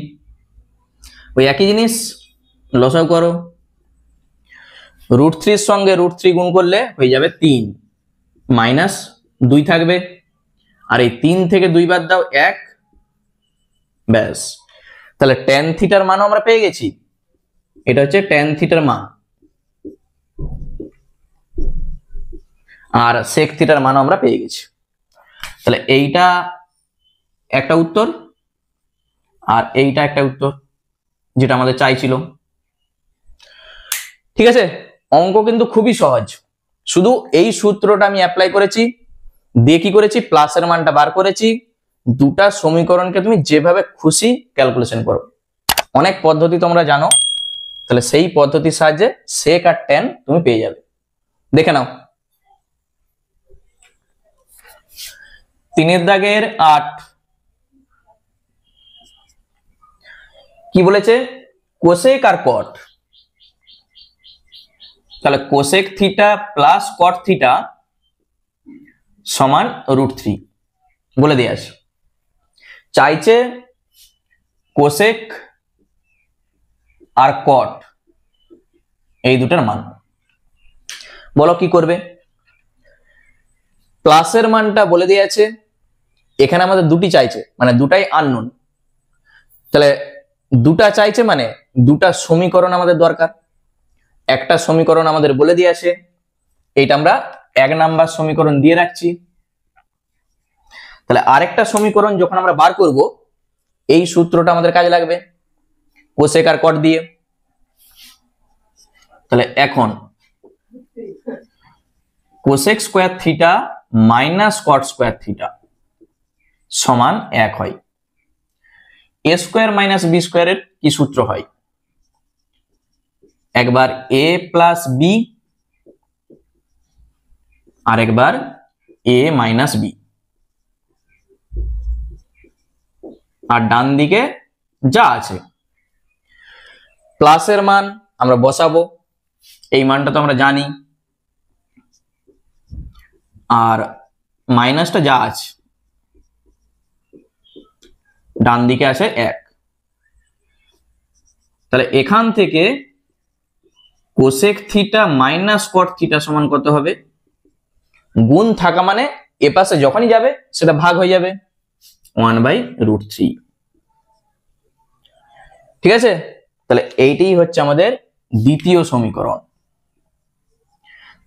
ওই একই জিনিস লসাগু করো, √3 সঙ্গে √3 গুণ করলে হয়ে যাবে 3, -2 থাকবে, আর এই 3 থেকে 2 বাদ দাও 1, ব্যাস। তাহলে ট্যান থিটার মানও আমরা পেয়ে গেছি। এটা হচ্ছে ট্যান থিটার মান, আর সেক থিটার মানও আমরা পেয়ে গেছি। তাহলে এইটা একটা উত্তর, আর এইটা একটা উত্তর, যেটা আমাদের চাইছিল। ঠিক আছে, অঙ্ক কিন্তু খুবই সহজ, শুধু এই সূত্রটা আমি অ্যাপ্লাই করেছি, দিয়ে কি করেছি, প্লাসের মানটা বার করেছি। দুটা সমীকরণকে তুমি যেভাবে খুশি ক্যালকুলেশন করো, অনেক পদ্ধতি তোমরা জানো, তাহলে সেই পদ্ধতির সাহায্যে সেক আর ট্যান তুমি পেয়ে যাবে। দেখে নাও 3 দাগের 8 কি বলেছে, কোসেক আর কট। তাহলে cosec theta plus cot theta সমান √3 বলে দিয়ে আসি। চাইছে কোসেক আর কট এই দুটার মান, বলো কি করবে। প্লাসের মানটা বলে দিয়েছে, এখানে আমাদের দুটি চাইছে, মানে দুটাই আননোন। তাহলে দুটা চাইছে মানে দুটা সমীকরণ আমাদের দরকার। একটা সমীকরণ আমাদের বলে দিয়েছে, এইটা আমরা 1 নাম্বার সমীকরণ দিয়ে রাখছি। তাহলে আরেকটা সমীকরণ যখন আমরা বার করব, এই সূত্রটা আমাদের কাজে লাগবে কোসেক আর কট দিয়ে। তাহলে এখন কোসেক স্কয়ার থিটা মাইনাস কট স্কয়ার থিটা সমান 1 হয়। a স্কয়ার মাইনাস বি স্কয়ারের কি সূত্র হয়? একবার a প্লাস বি, আর একবার a মাইনাস বি, আর ডান দিকে যা আছে প্লাসের মান আমরা বসাবো, এই মানটা তো আমরা জানি, আর মাইনাসটা যা আছে ডান দিকে আছে 1। তাহলে এখান থেকে কোসেক থিটা মাইনাস কট থিটা সমান কত হবে? গুণ থাকা মানে এ পাশে যখনই যাবে সেটা ভাগ হয়ে যাবে, 1/√3। ঠিক আছে, তাহলে এইটাই হচ্ছে আমাদের দ্বিতীয় সমীকরণ।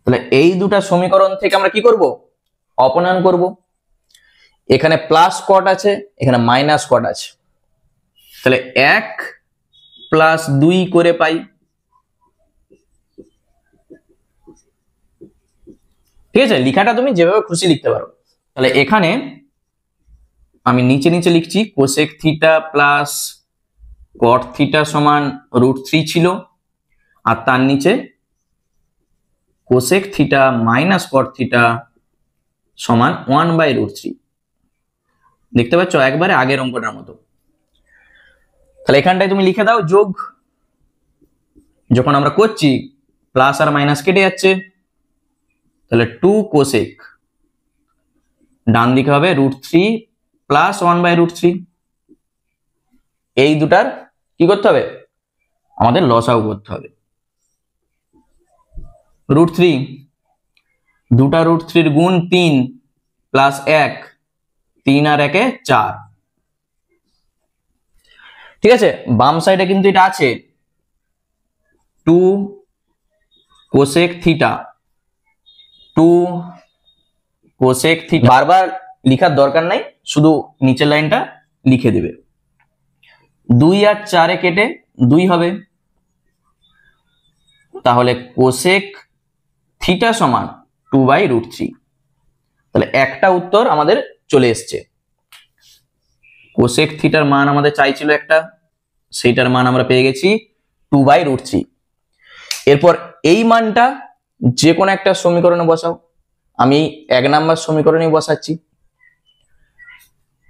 তাহলে এই দুটা সমীকরণ থেকে আমরা কি করব? অপনয়ন করব। এখানে প্লাস কট আছে, এখানে মাইনাস কট আছে, তাহলে 1 প্লাস 2 করে পাই। ঠিক আছে, লেখাটা তুমি যেভাবে খুশি লিখতে পারো। তাহলে এখানে আমি নিচে নিচে লিখছি cosec theta plus cot theta সমান √3 ছিল, আর তার নিচে কোসেক থিটা মাইনাস কট থিটা সমান 1/√3। দেখতে পাচ্ছ একবারে আগের অঙ্কটার মতো। তাহলে এখানটায় তুমি লিখে দাও যোগ, যখন আমরা করছি প্লাস আর মাইনাস কেটে যাচ্ছে, তাহলে 2 কোসেক, ডান দিকে হবে √3 প্লাস 1/√3। এই দুটার কি করতে হবে? আমাদের লসাগু করতে হবে। √3, দুটা √3 গুণ 3 প্লাস 1, 3 আর 1 4। ঠিক আছে, বাম সাইডে কিন্তু এটা আছে 2 কোসেক থিটা, 2 কোসেক থিটা। বারবার লিখার দরকার নাই, শুধু নিচের লাইনটা লিখে দেবে। 2 আর 4 কেটে 2 হবে, তাহলে কোসেক থিটা সমান 2/√3। তাহলে একটা উত্তর আমাদের চলে এসছে। কোসেক থিটার মান আমাদের চাইছিল একটা, সেইটার মান আমরা পেয়ে গেছি 2/√3। এরপর এই মানটা যে কোনো একটা সমীকরণে বসাও। আমি 1 নাম্বার সমীকরণে বসাচ্ছি,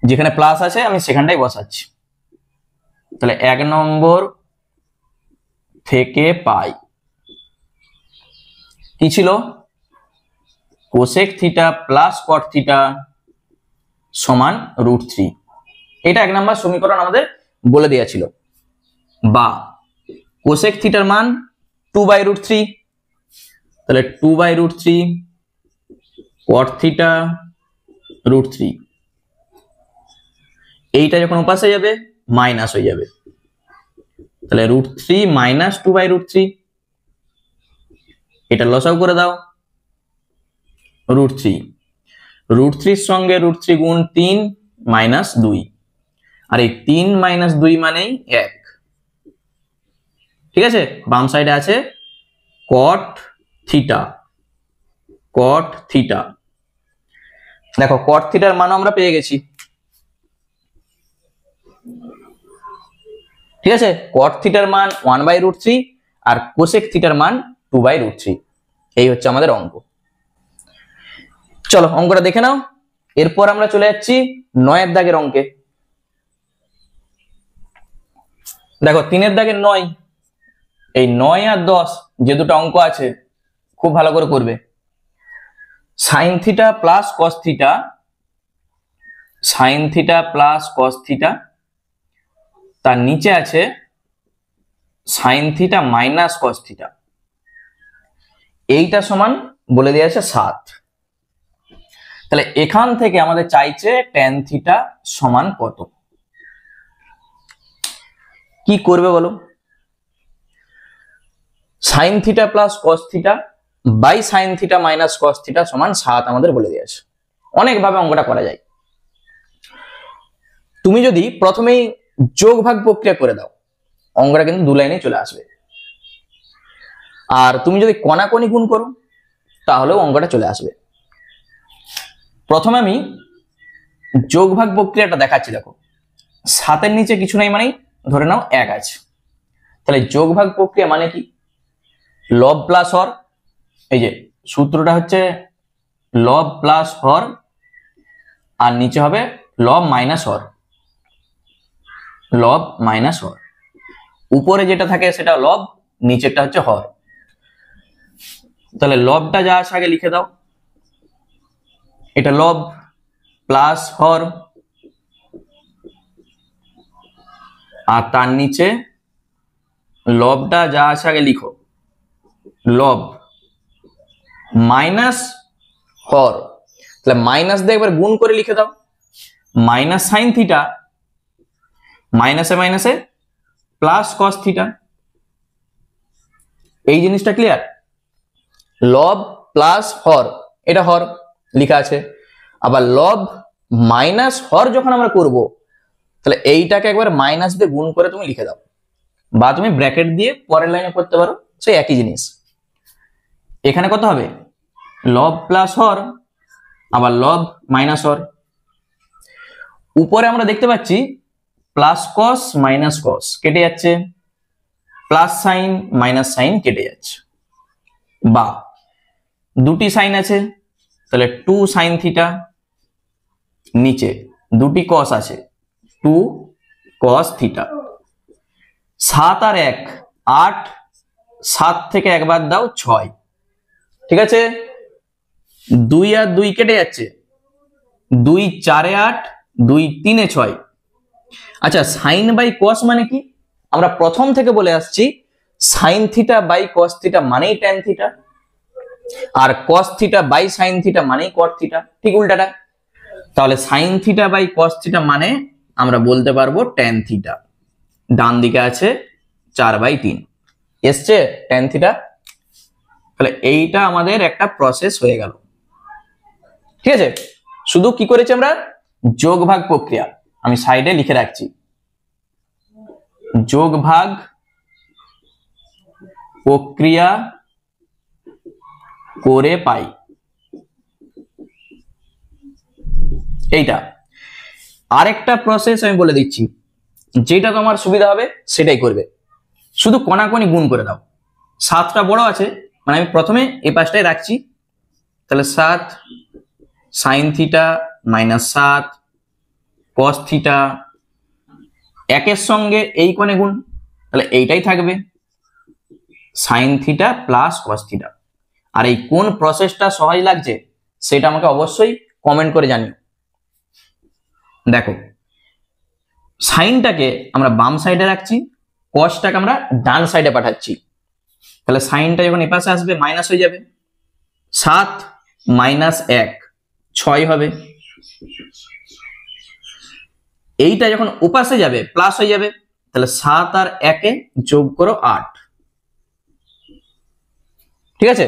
যেখানে প্লাস আছে আমি সেখানটাই বসাচ্ছি। তাহলে 1 নম্বর থেকে পাই কি ছিল, cosec theta plus cot theta সমান √3। এটা 1 নাম্বার সমীকরণ আমাদের বলে দেওয়া ছিল। বা কোসেক থিটার মান 2/√3, তাহলে 2/√3 কট থিটা √3। এইটা যখন ওপাশে যাবে মাইনাস হয়ে যাবে, তাহলে √3 মাইনাস 2/√3। এটা লসাগু করে দাও, √3 √3 সঙ্গে √3 গুণ 3 মাইনাস 2, আর এই 3 মাইনাস 2 মানেই 1। ঠিক আছে, বাম সাইডে আছে কট থিটা। কট থিটা, দেখো কট থিটার মান আমরা পেয়ে গেছি। ঠিক আছে, কট থিটার মান 1/√3 আর কোসেক থিটার মান 2/√3। এই হচ্ছে আমাদের অঙ্ক। চলো অঙ্কটা দেখে নাও। এরপর আমরা চলে যাচ্ছি 9 এর দাগের অঙ্কে। দেখো 3 এর দাগের 9, এই 9 আর 10 যে দুটো অঙ্ক আছে খুব ভালো করে করবে। Sign theta plus cos theta, sign theta plus cos theta, তার নিচে আছে sign theta minus cos theta. এইটা সমান বলে দেওয়া আছে 7। তাহলে এখান থেকে আমাদের চাইছে ট্যান থিটা সমান কত। কি করবে বলো, sine theta plus cos theta by sine theta minus cos theta সমান 7 আমাদের বলে দেওয়া আছে। অনেকভাবে অঙ্কটা করা যায়। তুমি যদি প্রথমেই যোগ ভাগ প্রক্রিয়া করে দাও, অঙ্কটা কিন্তু 2 লাইনে চলে আসবে। আর তুমি যদি কণাকণি গুণ করো তাহলেও অঙ্কটা চলে আসবে। প্রথমে আমি যোগ ভাগ প্রক্রিয়াটা দেখাচ্ছি। দেখো 7 নিচে কিছু নাই, মানে ধরে নাও 1 আছে। তাহলে যোগ ভাগ প্রক্রিয়া মানে কি, লব প্লাস হর, এই যে সূত্রটা হচ্ছে লব প্লাস হর, আর নিচে হবে লব মাইনাস হর। লব মাইনাস হর, উপরে যেটা থাকে সেটা লব, নিচেরটা হচ্ছে হর। তাহলে লবটা যা আছে আগে লিখে দাও, এটা লব প্লাস হর, আর তার নিচে লবটা যা আছে আগে লিখো, লব মাইনাস হর। তাহলে মাইনাস দিয়ে একবার গুণ করে লিখে দাও, মাইনাস সাইন থিটা, মাইনাসে মাইনাসে প্লাস কস থিটা। এই জিনিসটা ক্লিয়ার। লব প্লাস হর, এটা হর লেখা আছে। আবার লব মাইনাস হর যখন আমরা করব, তাহলে এইটাকে একবার মাইনাস দিয়ে গুণ করে তুমি লিখে দাও, বা তুমি ব্র্যাকেট দিয়ে পরের লাইনে করতে পারো, সেই একই জিনিস। এখানে কত হবে, লব প্লাস হর আবার লব মাইনাস হর। উপরে আমরা দেখতে পাচ্ছি প্লাস কস মাইনাস কস কেটে যাচ্ছে, প্লাস সাইন মাইনাস সাইন কেটে যাচ্ছে। বা দুটি সাইন আছে, তাহলে 2 সাইন থিটা, নিচে দুটি কস আছে 2 কস থিটা। 7 আর 1 8, 7 থেকে একবার দাও 6। ঠিক আছে, 2 আর 2 কেটে যাচ্ছে, 2 4 এ 8, 2 3 এ 6। আচ্ছা, সাইন বাই কস মানে কি, আমরা প্রথম থেকে বলে আসছি sine theta by cos theta মানেই ট্যান থিটা, আর cos theta by sine theta মানেই কট থিটা, ঠিক উল্টাটা। তাহলে sine theta by cos theta মানে আমরা বলতে পারবো ট্যান থিটা। ডান দিকে আছে 4/3 এসছে ট্যান থিটা। তাহলে এইটা আমাদের একটা প্রসেস হয়ে গেল। ঠিক আছে, শুধু কি করেছি আমরা, যোগ ভাগ প্রক্রিয়া, আমি সাইডে লিখে রাখছি, যোগ ভাগ প্রক্রিয়া করে পাই। এইটা আরেকটা প্রসেস আমি বলে দিচ্ছি, যেটা তোমার সুবিধা হবে সেটাই করবে, শুধু কোনাকুনি গুণ করে দাও। 7টা বড় আছে, মানে আমি প্রথমে এই পাশটাই রাখছি, তাহলে 7 sine theta minus 7 cos theta, একের সঙ্গে এই কোণে গুণ, তাহলে এইটাই থাকবে sine theta plus cos theta. আর এই কোন প্রসেসটা সহজ লাগছে সেটা আমাকে অবশ্যই কমেন্ট করে জানিও। দেখো, সাইনটাকে আমরা বাম সাইডে রাখছি, কসটাকে আমরা ডান সাইডে পাঠাচ্ছি, তাহলে সাইনটা যখন এপাশে আসবে মাইনাস হয়ে যাবে, 7 মাইনাস 1 6 হবে, এইটা যখন ওপাশে যাবে প্লাস হয়ে যাবে, তাহলে 7 আর 1 যোগ করো 8। ঠিক আছে,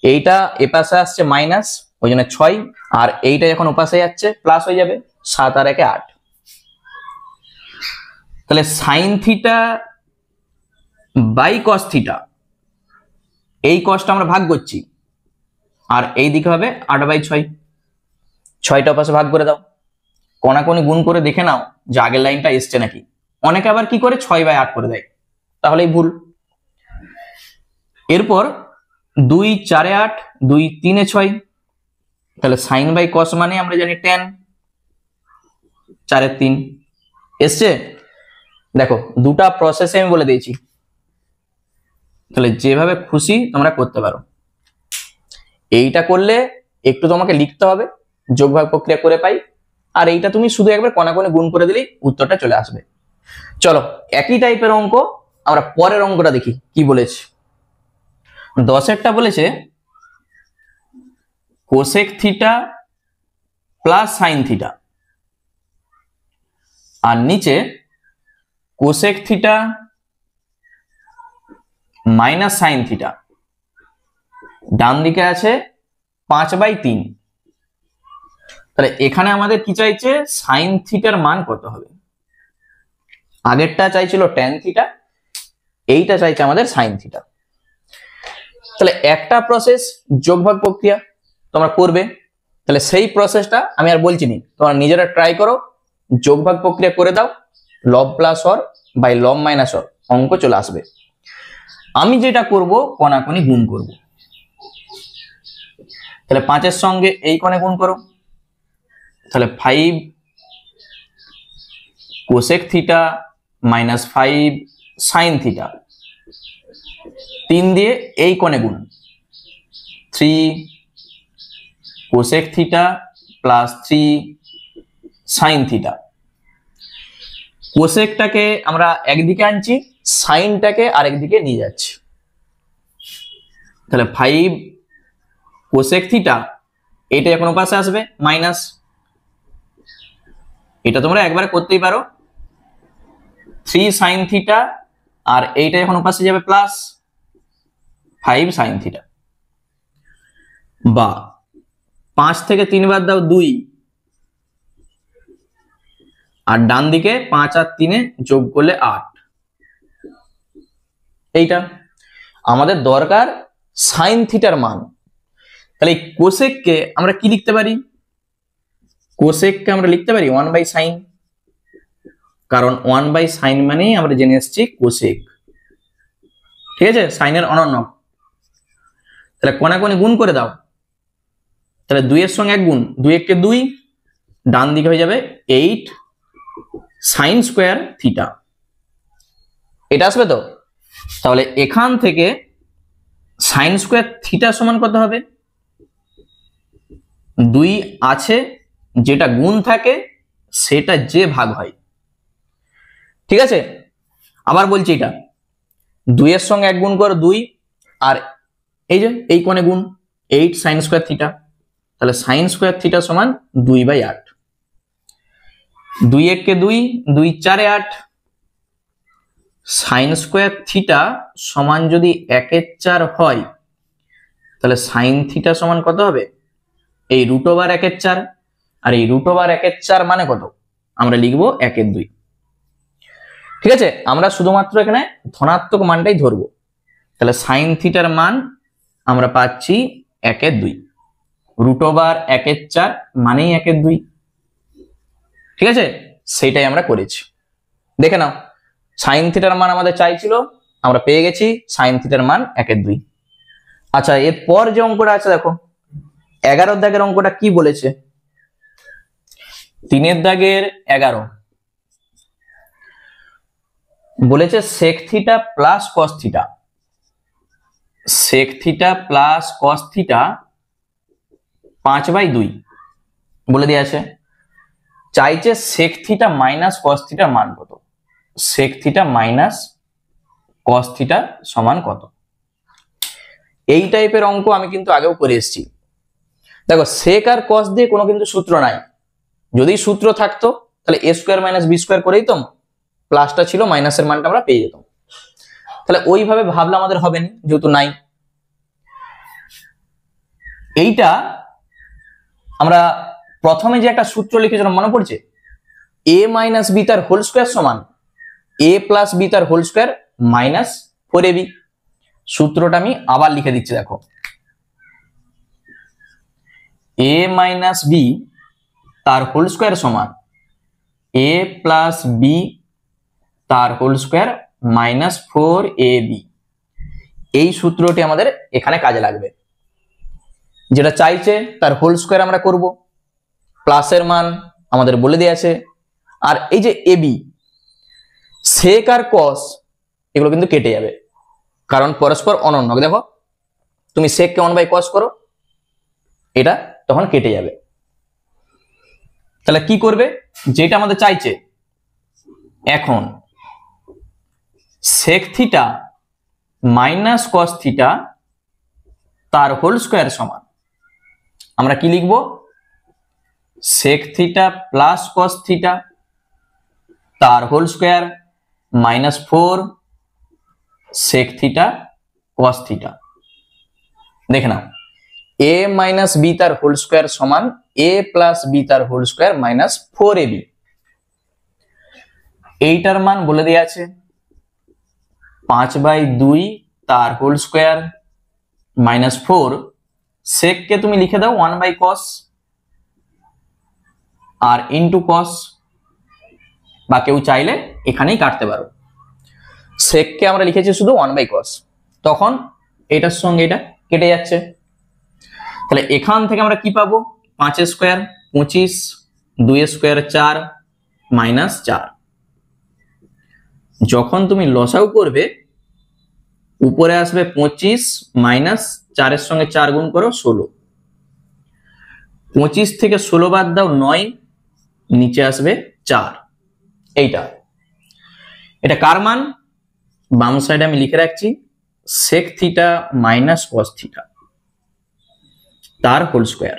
এইটা এপাশে আসছে মাইনাস, ওই জন্য 6, আর এইটা যখন ওপাশে যাচ্ছে প্লাস হয়ে যাবে, 7 আর 1 8। তাহলে sine theta by cos theta, এই কসটা আমরা ভাগ করছি, আর এই দিকে হবে 8/6, 6টা পাশে ভাগ করে দাও, কোনাকুনি গুণ করে দেখে নাও যে আগের লাইনটা এসছে নাকি। অনেকে আবার কি করে 6/8 করে দেয়, তাহলেই ভুল। এরপর 2 4 8 2 3 6, তাহলে সাইন বাই কস মানে আমরা জানি tan, 4 3 এসছে। দেখো, দুটা প্রসেসে আমি বলে দিয়েছি, তাহলে যেভাবে খুশি তোমরা করতে পারো। এইটা করলে একটু তোমাকে লিখতে হবে, যোগ ভাগ প্রক্রিয়া করে পাই, আর এইটা তুমি শুধু একবার কোনাকুনি গুণ করে দিলেই উত্তরটা চলে আসবে। চলো, একই টাইপের অঙ্ক আমরা পরের অঙ্কটা দেখি কি বলেছে। 10এরটা বলেছে cosec theta plus sine theta, আর নিচে cosec theta minus sine theta, ডান দিকে আছে 5/3। তাহলে এখানে আমাদের কি চাইছে, সাইন থিটার মান কত হবে। আগেরটা চাইছিল ট্যান থিটা, এইটা চাইছে আমাদের সাইন থিটা। তাহলে একটা প্রসেস যোগভাগ প্রক্রিয়া তোমরা করবে, তাহলে সেই প্রসেসটা আমি আর বলছি না, তোমরা নিজেরা ট্রাই করো, যোগভাগ প্রক্রিয়া করে দাও, লব প্লাস হর বাই লব মাইনাস হর অঙ্ক চলে আসবে। আমি যেটা করব, কোনাকুনি গুণ করব। তাহলে 5-এর সঙ্গে এই কোণে গুণ করো, তাহলে 5 cosec theta minus 5 sine theta, 3 দিয়ে এই কোণে গুণ, 3 cosec theta plus 3 sine theta. কোসেকটাকে আমরা একদিকে আনছি, সাইনটাকে আরেকদিকে নিয়ে যাচ্ছি, তাহলে 5 কোসেক থিটা, এটা এখন পাশে আসবে মাইনাস, এটা তোমরা একবারে করতেই পারো, 3 সাইন থিটা, আর এইটা এখন পাশে যাবে প্লাস 5 সাইন থিটা, বা 5 থেকে 3 বাদ দাও 2, আর ডান দিকে 5 আর 3 যোগ করলে 8। এইটা আমাদের দরকার সাইন থিটার মান। তাহলে এই কোসেককে আমরা কি লিখতে পারি, কোসেককে আমরা লিখতে পারি 1/sin, কারণ 1/sin মানেই আমরা জেনে এসেছি কোসেক। ঠিক আছে, সাইনের অনন্য। তাহলে কোনাকুনি গুণ করে দাও, তাহলে 2 এর সঙ্গে 1 গুণ, 2 1 কে 2, ডান দিকে হয়ে যাবে 8 সাইন স্কোয়ার থিটা, এটা আসবে তো। তাহলে এখান থেকে সাইন স্কোয়ার থিটা সমান কত হবে, 2 আছে, যেটা গুণ থাকে সেটা যে ভাগ হয়। ঠিক আছে, আবার বলছি, এটা 2 এর সঙ্গে 1 গুণ করো 2, আর এই যে এই কোণে গুণ 8 সাইন স্কোয়ার থিটা, তাহলে সাইন স্কোয়ার থিটা সমান 2/8, 2 1 কে 2, 2 4 8, সাইন স্কোয়ার থিটা সমান যদি 1/4 হয়, তাহলে সাইন থিটা সমান কত হবে, এই √1/4, আর এই √1/4 মানে কত? আমরা লিখবো 1/2। ঠিক আছে, আমরা শুধুমাত্র এখানে ধনাত্মক মানটাই ধরবো। তাহলে সাইন থিটার মান আমরা পাচ্ছি 1/2, √1/4 মানেই 1/2। ঠিক আছে, সেইটাই আমরা করেছি। দেখে নাও, সাইন থিটার মান আমাদের চাইছিল, আমরা পেয়ে গেছি সাইন থিটার মান 1/2। আচ্ছা, এরপর যে অঙ্কটা আছে দেখো, 11 দাগের অঙ্কটা কি বলেছে? 3 দাগের 11 বলেছে sec theta plus cos theta, sec theta plus cos theta 5/2 বলে দিয়ে আছে। চাইছে সেক থিটা মাইনাস কস থিটার মান কত? Sec theta minus cos theta সমান কত? এই টাইপের অঙ্ক আমি কিন্তু আগেও করে এসেছি। দেখো, সেক আর কস দিয়ে কোনো কিন্তু সূত্র নাই। যদি সূত্র থাকতো তাহলে a² - b² করেই তো প্লাসটা ছিল, মাইনাসের মানটা আমরা পেয়ে যেতাম। তাহলে ওইভাবে ভাবলে আমাদের হবে না, যেহেতু নাই। এইটা আমরা প্রথমে যে একটা সূত্র লিখেছিলাম মনে পড়ছে? a - b তার হোল স্কয়ার সমান a + b তার হোল স্কয়ার মাইনাস 4ab। সূত্রটা আমি আবার লিখে দিচ্ছি, দেখো, a - b তার হোল স্কয়ার সমান a + b তার হোল স্কয়ার মাইনাস 4ab। এই সূত্রটি আমাদের এখানে কাজে লাগবে। যেটা চাইছে তার হোল স্কয়ার আমরা করব, প্লাসের মান আমাদের বলে দেয়া আছে। আর এই যে ab, সেক আর কস এগুলো কিন্তু কেটে যাবে, কারণ পরস্পর অনন্য। দেখো, তুমি সেককে 1/cos করো, এটা তখন কেটে যাবে। তাহলে কি করবে? যেটা আমাদের চাইছে এখন, sec theta minus cos theta তার হোল স্কয়ার সমান, আমরা কি লিখবো? Sec theta plus cos theta তার whole square minus 4 sec theta cos theta. দেখে নাও, a - b তার হোল স্কয়ার সমান a + b তার হোল স্কয়ার মাইনাস 4ab। এইটার মান বলে দেয়া আছে 5/2 তার হোল স্কয়ার মাইনাস 4। সেককে তুমি লিখে দাও 1/cos আর ইন্টু কস, বা কেউ চাইলে এখানেই কাটতে পারো। সেককে আমরা লিখেছি শুধু 1/cos, তখন এটার সঙ্গে এটা কেটে যাচ্ছে। তাহলে এখান থেকে আমরা কি পাবো? 5 স্কয়ার 25, 2 স্কয়ার 4 মাইনাস 4। যখন তুমি লসাগু করবে, উপরে আসবে 25 মাইনাস 4 এর সঙ্গে 4 গুণ করো 16, 25 থেকে 16 বাদ দাও 9, নিচে আসবে 4। এইটা, এটা কার মান? বাম সাইডে আমি লিখে রাখছি sec theta minus cos theta তার হোল স্কয়ার।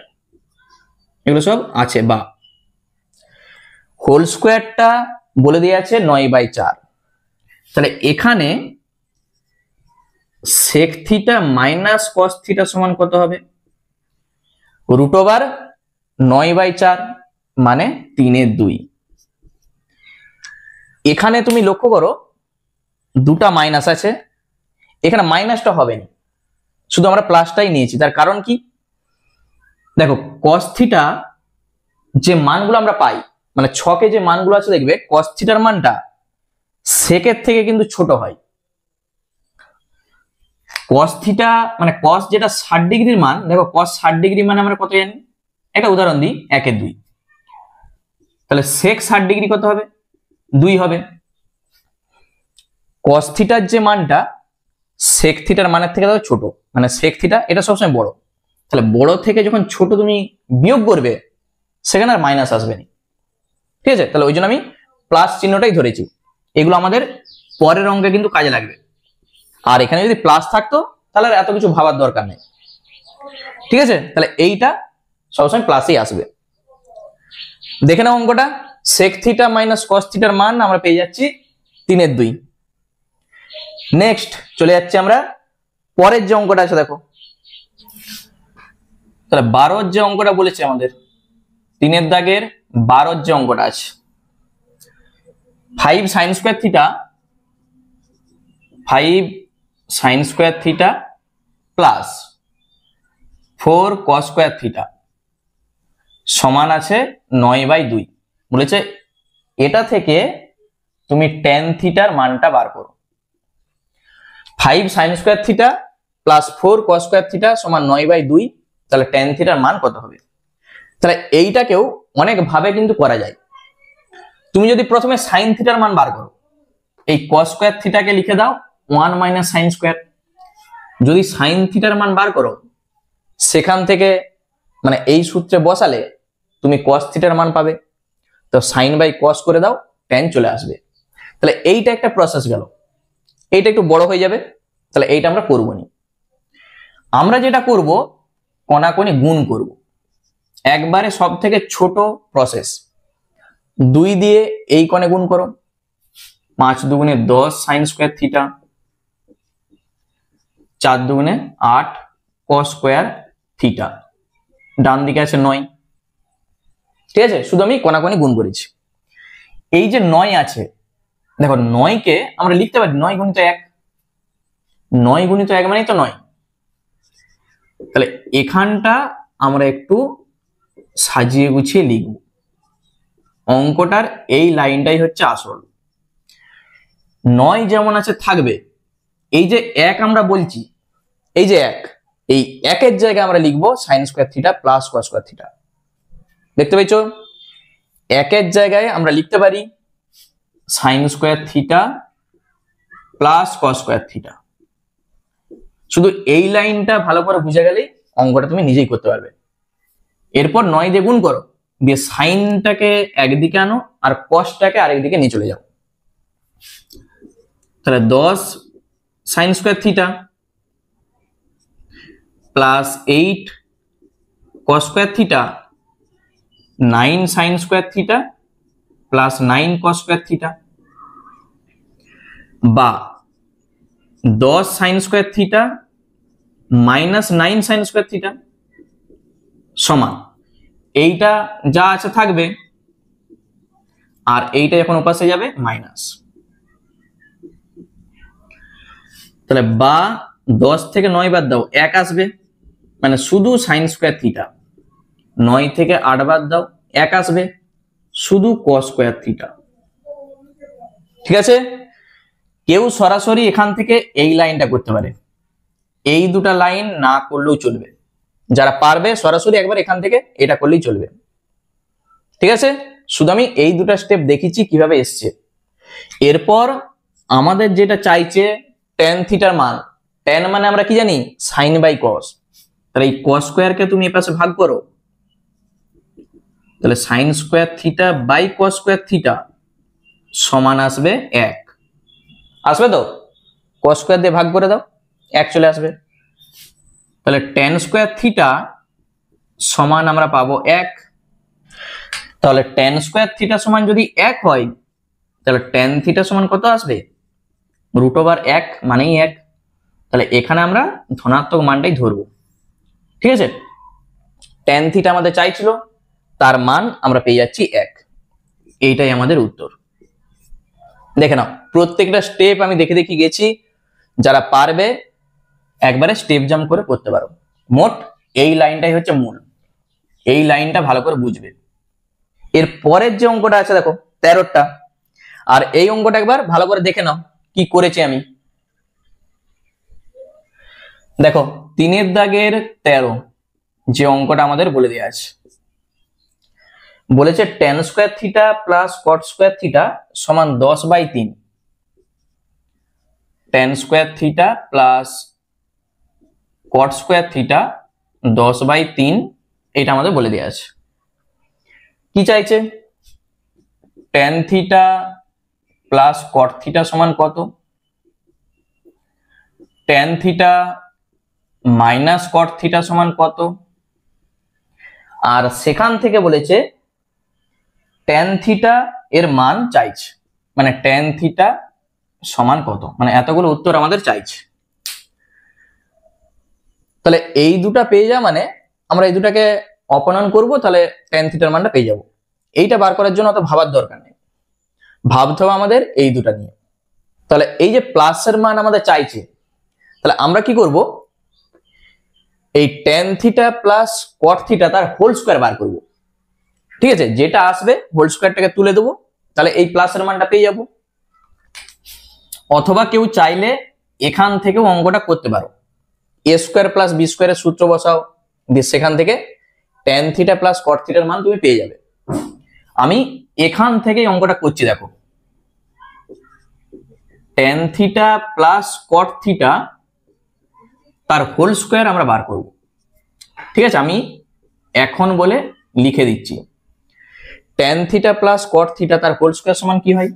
এগুলো সব আছে, বা হোল স্কয়ারটা বলে দেওয়া আছে 9/4। তাহলে এখানে sec theta minus cos theta সমান কত হবে? √9/4 মানে 3/2। এখানে তুমি লক্ষ্য করো দুটা মাইনাস আছে, এখানে মাইনাসটা হবে না, শুধু আমরা প্লাসটাই নিয়েছি। তার কারণ কি? দেখো, কস থিটা যে মানগুলো আমরা পাই, মানে ছকে যে মানগুলো আছে, দেখবে কস থিটার মানটা সেকের থেকে কিন্তু ছোট হয়। কস থিটা মানে কস যেটা 60 ডিগ্রির মান, দেখো কস 60 ডিগ্রি মানে আমরা কত জানি? একটা উদাহরণ দিই, 1/2। তাহলে সেক 60 ডিগ্রি কত হবে? 2 হবে। কস থিটার যে মানটা সেক থিটার মানের থেকে দেখো ছোট, মানে সেক থিটা এটা সবসময় বড়। তাহলে বড় থেকে যখন ছোট তুমি বিয়োগ করবে, সেখানে আর মাইনাস আসবে না। ঠিক আছে, তাহলে ওই জন্য আমি প্লাস চিহ্নটাই ধরেছি। এগুলো আমাদের পরের অঙ্কে কিন্তু কাজে লাগবে। আর এখানে যদি প্লাস থাকতো তাহলে আর এত কিছু ভাবার দরকার নেই। ঠিক আছে, তাহলে এইটা সবসময় প্লাসই আসবে। দেখে নাও অঙ্কটা, সেক থিটা মাইনাস কস থিটার মান আমরা পেয়ে যাচ্ছি 3/2। নেক্সট চলে যাচ্ছে আমরা পরের যে অঙ্কটা আছে, দেখো, তাহলে 12 যে অঙ্কটা বলেছে আমাদের, 3 দাগের 12 যে অঙ্কটা আছে 5 sin square theta 5 sin square theta plus 4 cos square theta সমান আছে 9/2 বলেছে এটা থেকে তুমি tan থিটার মানটা বার করো। 5 sin square theta plus 4 cos square theta সমান 9/2, তাহলে tan থিটার মান কত হবে? তাহলে এইটাকেও অনেক ভাবে কিন্তু করা যায়। তুমি যদি প্রথমে sin থিটার মান বার করো, এই cos স্কয়ার থিটাকে লিখে দাও 1 মাইনাস sin স্কয়ার। যদি sin থিটার মান বার করো, সেখান থেকে মানে এই সূত্রে বসালে তুমি cos থিটার মান পাবে, তো sin বাই cos করে দাও, tan চলে আসবে। তাহলে এইটা একটা প্রসেস গেল, এইটা একটু বড় হয়ে যাবে, তাহলে এইটা আমরা করব না। আমরা যেটা করব, কোনাকুনি গুণ করব, একবারে সব থেকে ছোট প্রসেস। 2 দিয়ে এই কোণে গুণ করো, 5 দুগুণে 10 sin স্কয়ার থিটা, 4 দুগুণে 8 cos স্কয়ার থিটা, ডান দিকে আছে 9। ঠিক আছে, শুধু আমি কোনাকুনি গুণ করেছি। এই যে 9 আছে, দেখো 9 কে আমরা লিখতে পারি 9 গুণিত 1, 9 গুণিত 1 মানে তো 9। তাহলে এখানটা আমরা একটু সাজিয়ে গুছিয়ে লিখব। অঙ্কটার এই লাইনটাই হচ্ছে আসল। 9 যেমন আছে থাকবে, এই যে 1 আমরা বলছি, এই যে 1, এই 1 এর জায়গায় আমরা লিখবো sin square theta plus cos square theta. দেখতে পাইছো, 1 এর জায়গায় আমরা লিখতে পারি sin square theta plus cos square theta. শুধু এই লাইনটা ভালো করে বুঝে গেলেই অঙ্কটা তুমি নিজেই করতে পারবে। এরপর 9 দিয়ে গুণ করো, দিয়ে সাইনটাকে একদিকে আনো আর cosটাকে আরেকদিকে নিয়ে চলে যাও। তাহলে 10 sin square theta plus 8 cos square theta, 9 sin square theta plus 9 cos square theta, বা 10 sin square theta minus 9 sin square theta সমান এইটা যা আছে থাকবে, আর এইটা যখন ওপাশে যাবে মাইনাস। তাহলে বা 10 থেকে 9 বাদ দাও, 1 আসবে, মানে শুধু sin স্কয়ার থিটা। 9 থেকে 8 বাদ দাও, 1 আসবে, শুধু cos স্কয়ার থিটা। ঠিক আছে, কেউ সরাসরি এখান থেকে এই লাইনটা করতে পারে, এই দুটা লাইন না করলেও চলবে। যারা পারবে সরাসরি একবার এখান থেকে এটা করলেই চলবে। ঠিক আছে, শুধু আমি এই দুটা স্টেপ দেখিছি কিভাবে এসছে। এরপর আমাদের যেটা চাইছে tan থিটার মান। tan মানে আমরা কি জানি, sin বাই cos। তাহলে এই cos স্কয়ারকে তুমি এই পাশে ভাগ করো, তাহলে sin square theta by cos square theta সমান আসবে 1। আসবে তো, cos স্কয়ার দিয়ে ভাগ করে দাও, 1 চলে আসবে। তাহলে tan স্কয়ার থিটা সমান আমরা পাবো 1। তাহলে tan স্কয়ার থিটা সমান যদি 1 হয়, তাহলে tan থিটা সমান কত আসবে, √1 মানেই 1। তাহলে এখানে আমরা ধনাত্মক মানটাই ধরবো। ঠিক আছে, tan থিটা আমাদের চাইছিল, তার মান আমরা পেয়ে যাচ্ছি 1। এইটাই আমাদের উত্তর। দেখে নাও, প্রত্যেকটা স্টেপ আমি দেখে দেখে গেছি, যারা পারবে একবারে স্টেপ জাম্প করে করতে পারো। মোট এই লাইনটাই হচ্ছে মূল, এই লাইনটা ভালো করে বুঝবে। এর পরের যে অঙ্কটা আছে দেখো 13টা, আর এই অঙ্কটা একবার ভালো করে দেখে নাও কি করেছি আমি। দেখো 3 দাগের 13 যে অঙ্কটা আমাদের বলে দেওয়া আছে, বলেছে tan square theta plus cot square theta সমান 10/3। tan square theta plus cot square theta 10/3, এটা আমাদের বলে দেওয়া আছে। কি চাইছে, tan theta plus cot theta সমান কত, tan theta minus cot theta সমান কত, আর সেখান থেকে বলেছে tan থিটা এর মান চাইছে, মানে tan থিটা সমান কত, মানে এতগুলো উত্তর আমাদের চাইছে। তাহলে এই দুটা পেয়ে যাওয়া মানে আমরা এই দুটাকে অপনয়ন করব, তাহলে tan থিটার মানটা পেয়ে যাব। এইটা বার করার জন্য অত ভাবার দরকার নেই, ভাবতে হবে আমাদের এই দুটা নিয়ে। তাহলে এই যে প্লাসের মান আমাদের চাইছে, তাহলে আমরা কি করব, এই tan theta plus cot theta তার হোল স্কয়ার বার করব। ঠিক আছে, যেটা আসবে হোল স্কয়ারটাকে তুলে দেবো, তাহলে এই প্লাসের মানটা পেয়ে যাব। অথবা কেউ চাইলে এখান থেকেও অঙ্কটা করতে পারো, a স্কয়ার প্লাস b স্কয়ারের সূত্র বসাও, দিয়ে সেখান থেকে tan থিটা প্লাস cot থিটার মান তুমি পেয়ে যাবে। আমি এখান থেকেই অঙ্কটা করছি, দেখো tan theta plus cot theta তার হোল স্কয়ার আমরা বার করব। ঠিক আছে, আমি এখন বলে লিখে দিচ্ছি, tan theta plus cot theta তার হোল স্কয়ার সমান কি হয়,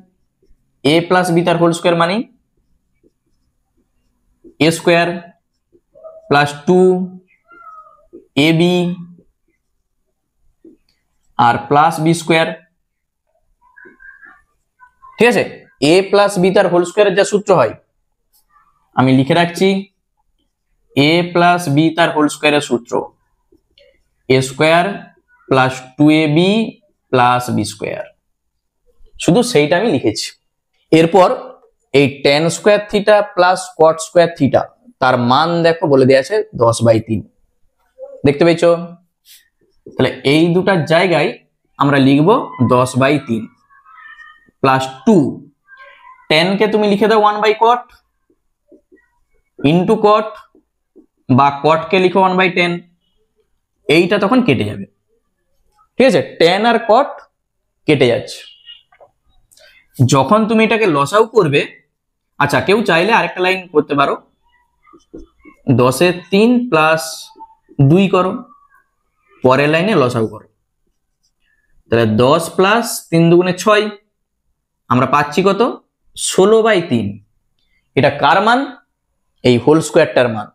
a প্লাস b তার হোল স্কয়ার মানে a স্কয়ার প্লাস 2ab আর প্লাস b স্কয়ার। ঠিক আছে, a প্লাস b তার হোল স্কয়ারের যা সূত্র হয় আমি লিখে রাখছি, a প্লাস b তার হোল স্কয়ারের সূত্র a square plus 2ab plus b square, শুধু সেইটা আমি লিখেছি। এরপর এই tan square theta plus cot square theta তার মান দেখো বলে দেয়া আছে 10/3, দেখতে পেয়েছো? তাহলে এই দুটার জায়গায় আমরা লিখব 10/3 প্লাস 2, tan কে তুমি লিখে দাও 1/cot ইন্টু cot, বা cot কে লিখো 1/tan, এইটা তখন কেটে যাবে। ঠিক আছে, tan আর cot কেটে যাচ্ছে। যখন তুমি এটাকে লসাগু করবে, আচ্ছা কেউ চাইলে আরেকটা লাইন করতে পারো, 10 এর 3 প্লাস 2 করো, পরের লাইনে লসাগু করো, তাহলে 10 প্লাস 3 দুগুণে 6, আমরা পাচ্ছি কত, 16/3। এটা কার মান, এই হোল স্কয়ারটার মান।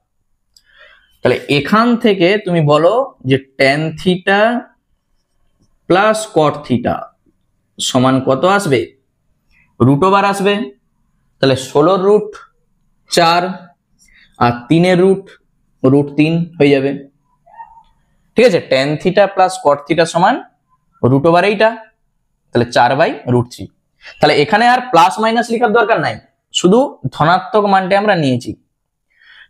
তাহলে এখান থেকে তুমি বলো যে tan theta plus cot theta সমান কত আসবে, রুট ওভার আসবে, তাহলে 16√4 আর 3 এর √3 হয়ে যাবে। ঠিক আছে, tan theta plus cot theta সমান রুট ওভার এইটা, তাহলে 4/√3। তাহলে এখানে আর প্লাস মাইনাস লেখার দরকার নাই, শুধু ধনাত্মক মানটা আমরা নিয়েছি।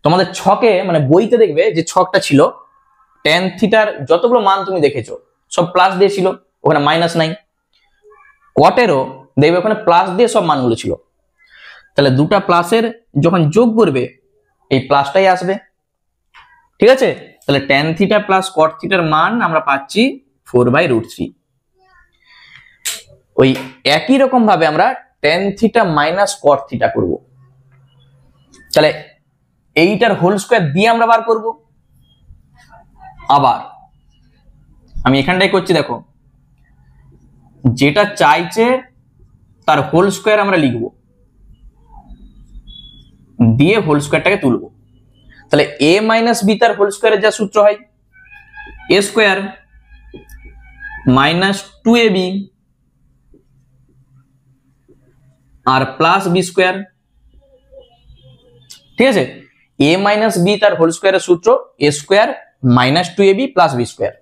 তোমাদের ছকে মানে বইতে দেখবে যে ছকটা ছিল, tan থিটার যতগুলো মান তুমি দেখেছো সব প্লাস দিয়ে ছিল, ওখানে মাইনাস নাই। কটেরও দেখবে ওখানে প্লাস দিয়ে সব মানগুলো ছিল, তাহলে দুটা প্লাসের যখন যোগ করবে এই প্লাসটাই আসবে। ঠিক আছে, তাহলে tan থিটা প্লাস cot থিটার মান আমরা পাচ্ছি 4/√3। ওই একই রকম ভাবে আমরা tan theta minus cot theta করব, তাহলে এইটার হোল স্কয়ার দিয়ে আমরা বার করব। আবার আমি এখানটাই করছি, দেখো যেটা চাইছে তার হোল স্কয়ার আমরা লিখব, দিয়ে হোল স্কয়ারটাকে তুলব। তাহলে a মাইনাস b তার হোল স্কয়ারের যা সূত্র হয় a স্কয়ার মাইনাস 2ab আর প্লাস b স্কয়ার। ঠিক আছে, a মাইনাস b তার হোল স্কয়ারের সূত্র a square minus 2ab plus b square.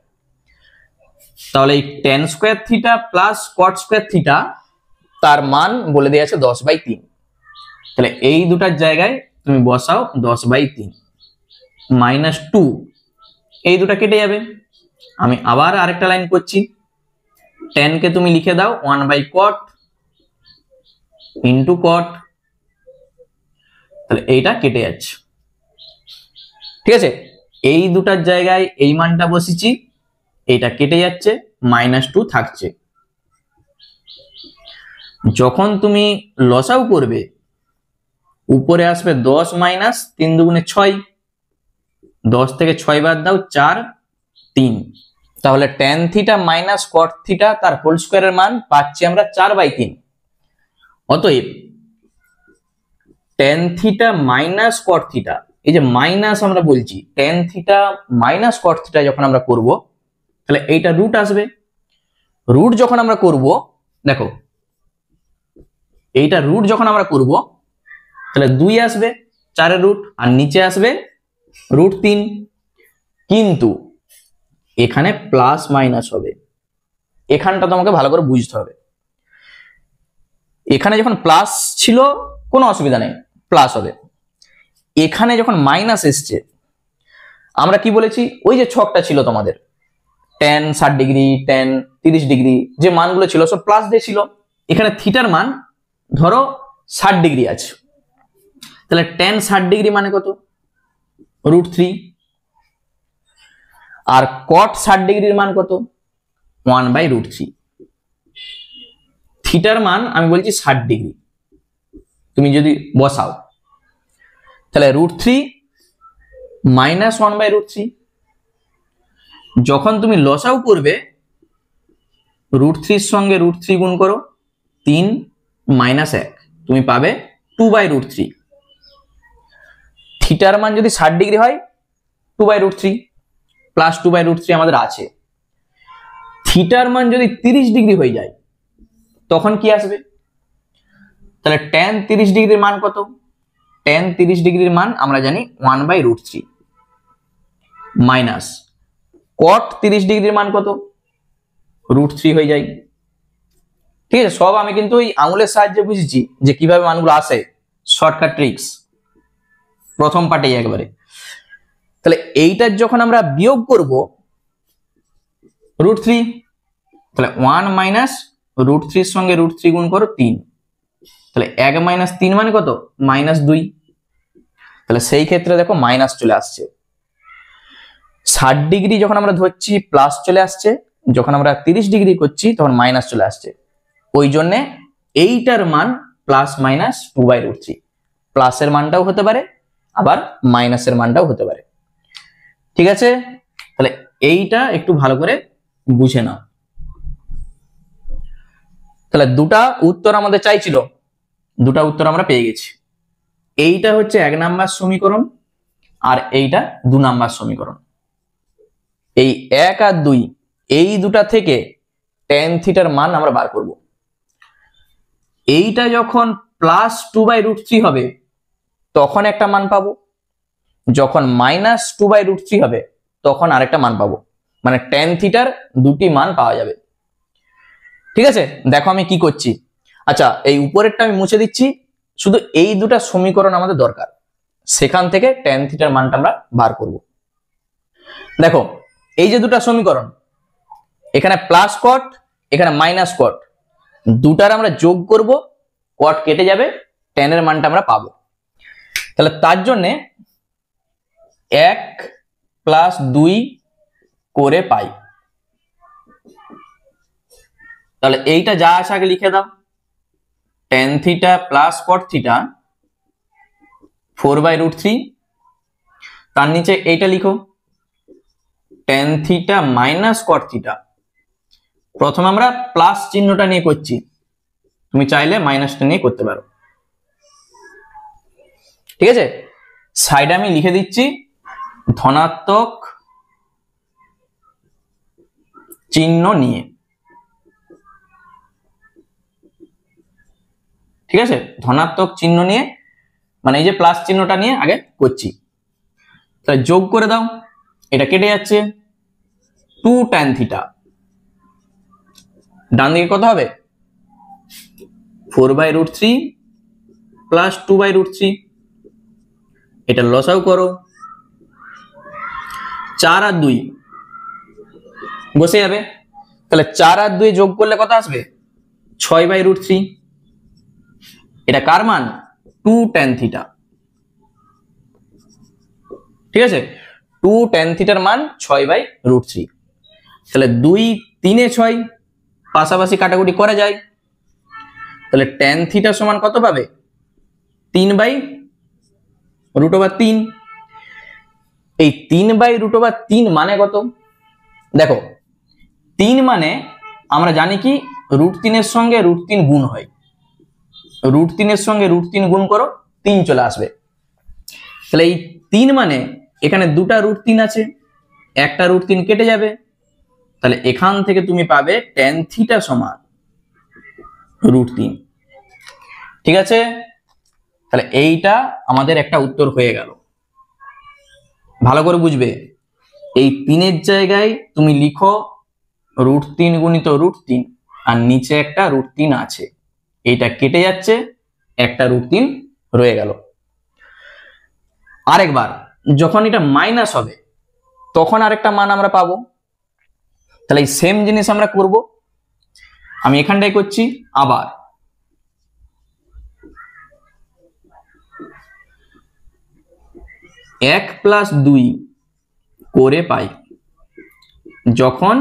তাহলে এই tan square theta plus cot square theta তার মান বলে দেয়া আছে 10/3। তাহলে এই দুটার জায়গায় তুমি বসাও 10/3 মাইনাস 2, এই দুটা কেটে যাবে। আমি আবার আরেকটা লাইন করছি, tan কে তুমি লিখে দাও 1/cot ইন্টু cot, তাহলে এইটা কেটে যাচ্ছে। ঠিক আছে, এই দুটার জায়গায় এই মানটা বসিয়েছি, এইটা কেটে যাচ্ছে, -2 থাকছে। যখন তুমি লসাগু করবে উপরে আসবে 10 মাইনাস 3 দুগুণে 6, 10 থেকে 6 বাদ দাও 4 3, তাহলে tan theta minus cot theta তার হোল স্কয়ারের মান পাচ্ছি আমরা 4/3। অতএব tan theta minus cot theta, এই যে মাইনাস আমরা বলছি, tan theta minus cot theta যখন আমরা করব তাহলে এইটা রুট আসবে। রুট যখন আমরা করব, দেখো এইটা রুট যখন আমরা করব তাহলে 2 আসবে 4 এর রুট, আর নিচে আসবে √3। কিন্তু এখানে প্লাস মাইনাস হবে, এখানটা তোমাকে ভালো করে বুঝতে হবে। এখানে যখন প্লাস ছিল কোনো অসুবিধা নেই, প্লাস হবে। এখানে যখন মাইনাস এসছে, আমরা কি বলেছি, ওই যে ছকটা ছিল তোমাদের tan 60 ডিগ্রি, tan 30 ডিগ্রি, যে মানগুলো ছিল সব প্লাস দিয়ে ছিল। এখানে থিটার মান ধরো 60 ডিগ্রি আছে, তাহলে tan 60 ডিগ্রি মানে কত, √3। আর cot 60 ডিগ্রির মান কত, 1/√3। থিটার মান আমি বলছি 60 ডিগ্রি, তুমি যদি বসাও তাহলে √3 মাইনাস 1/√3। যখন তুমি লসাও করবে, √3 সঙ্গে √3 গুণ করো, 3 মাইনাস 1, তুমি পাবে 2/√3। থিটার মান যদি 60 ডিগ্রি হয় 2/√3 প্লাস 2/√3 আমাদের আছে। থিটার মান যদি 30 ডিগ্রি হয়ে যায় তখন কি আসবে, তাহলে tan 30 ডিগ্রির মান কত, tan 30 ডিগ্রির মান আমরা জানি 1/√3 মাইনাস cot 30 ডিগ্রির মান কত, √3 হয়ে যায়। ঠিক আছে, সব আমি কিন্তু এই আঙুলের সাহায্যে বুঝেছি যে কিভাবে মানগুলো আসে, শর্টকাট ট্রিক্স প্রথম পার্টেই একবারে। তাহলে এইটার যখন আমরা বিয়োগ করব √3, তাহলে 1 মাইনাস √3 এর সঙ্গে √3 গুণ করো 3, তাহলে 1 মাইনাস 3 মানে কত, -2। তাহলে সেই ক্ষেত্রে দেখো মাইনাস চলে আসছে। 60 ডিগ্রি যখন আমরা ধরছি প্লাস চলে আসছে, যখন আমরা 30 ডিগ্রি করছি তখন মাইনাস চলে আসছে। ওই জন্য এইটার মান প্লাস মাইনাস 2/√3, প্লাসের মানটাও হতে পারে আবার মাইনাসের মানটাও হতে পারে। ঠিক আছে, তাহলে এইটা একটু ভালো করে বুঝে নাও। তাহলে দুটা উত্তর আমাদের চাইছিল, দুটা উত্তর আমরা পেয়ে গেছি। এইটা হচ্ছে 1 নাম্বার সমীকরণ আর এইটা 2 নাম্বার সমীকরণ। এই 1 আর 2 এই দুটা থেকে tan থিটার মান আমরা বার করব। এইটা যখন প্লাস 2/√3 হবে তখন একটা মান পাবো, যখন মাইনাস 2/√3 হবে তখন আরেকটা মান পাবো, মানে tan থিটার দুটি মান পাওয়া যাবে। ঠিক আছে, দেখো আমি কি করছি। আচ্ছা, এই উপরেরটা আমি মুছে দিচ্ছি, শুধু এই দুটা সমীকরণ আমাদের দরকার, সেখান থেকে tan থিটার মানটা আমরা বার করব। দেখো এই যে দুটা সমীকরণ, এখানে প্লাস cot, এখানে মাইনাস cot, দুটার আমরা যোগ করব, cot কেটে যাবে, tan এর মানটা আমরা পাবো। তাহলে তার জন্য 1 প্লাস 2 করে পাই। তাহলে এইটা যা আছে আগে লিখে দাও, tan theta plus cot theta 4/√3। তার নিচে এইটা লিখো tan theta minus cot theta. প্রথমে আমরা প্লাস চিহ্নটা নিয়ে করছি, তুমি চাইলে মাইনাসটা নিয়ে করতে পারো। ঠিক আছে, সাইডে আমি লিখে দিচ্ছি ধনাত্মক চিহ্ন নিয়ে। ঠিক আছে, ধনাত্মক চিহ্ন নিয়ে মানে এই যে প্লাস চিহ্নটা নিয়ে আগে করছি। তাহলে যোগ করে দাও, এটা কেটে যাচ্ছে, 2 tan থিটা, ডান দিকে কত হবে 4/√3 প্লাস 2/√3। এটা লসাও করো, 4 আর 2 বসে যাবে, তাহলে 4 আর 2 যোগ করলে কত আসবে 6/√3। এটা কার মান, 2 tan থিটা। ঠিক আছে, 2 tan থিটার মান 6/√3। তাহলে 2 3 6, পাশাপাশি কাটাকুটি করা যায়, তাহলে tan থিটা সমান কত পাবে 3/√3। এই 3/√3 মানে কত, দেখো 3 মানে আমরা জানি কি √3 এর সঙ্গে √3 গুণ হয়, √3 এর সঙ্গে √3 গুণ করো 3 চলে আসবে। তাহলে এই 3 মানে এখানে দুটা √3 আছে, একটা √3 কেটে যাবে, তাহলে এখান থেকে তুমি পাবে tan থিটা সমান √3। ঠিক আছে, তাহলে এইটা আমাদের একটা উত্তর হয়ে গেল। ভালো করে বুঝবে, এই 3-এর জায়গায় তুমি লিখো √3 গুণিত √3, আর নিচে একটা √3 আছে, এইটা কেটে যাচ্ছে, একটা √3 রয়ে গেল। আরেকবার যখন এটা মাইনাস হবে তখন আরেকটা মান আমরা পাবো। তাহলে এই সেম জিনিস আমরা করব, আমি এখানটাই করছি। আবার 1 + 2 করে পাই যখন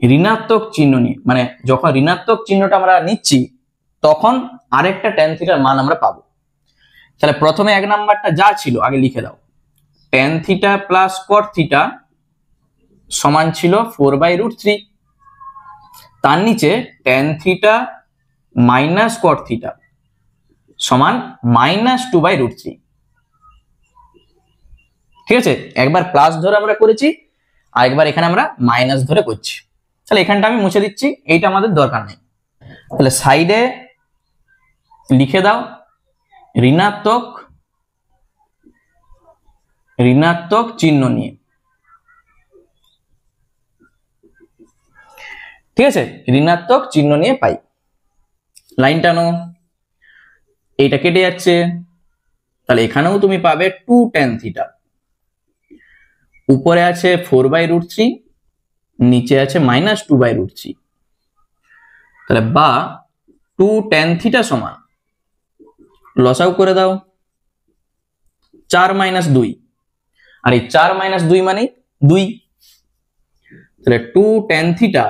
ঋণাত্মক চিহ্ন নিয়ে, মানে যখন ঋণাত্মক চিহ্নটা আমরা নিচ্ছি তখন আরেকটা tan থিটার মান আমরা পাবো। তাহলে প্রথমে 1 নাম্বারটা যা ছিল আগে লিখে দাও, tan theta plus cot theta সমান ছিল 4/√3, তার নিচে tan theta minus cot theta সমান -2/√3। ঠিক আছে, একবার প্লাস ধরে আমরা করেছি, আর একবার এখানে আমরা মাইনাস ধরে করছি। তাহলে এখানটা আমি মুছে দিচ্ছি, এইটা আমাদের দরকার নেই। তাহলে সাইডে লিখে দাও ঋণাত্মক চিহ্ন নিয়ে। ঠিক আছে, ঋণাত্মক চিহ্ন নিয়ে পাই। লাইন টানো, এইটা কেটে যাচ্ছে, তাহলে এখানেও তুমি পাবে 2 tan থিটা, উপরে আছে 4/√3, নিচে আছে -2/√3। তাহলে বা 2 tan থিটা সমান, লসাগু করে দাও, 4 - 2, আর এই 4 - 2 মানে 2। তাহলে 2 tan থিটা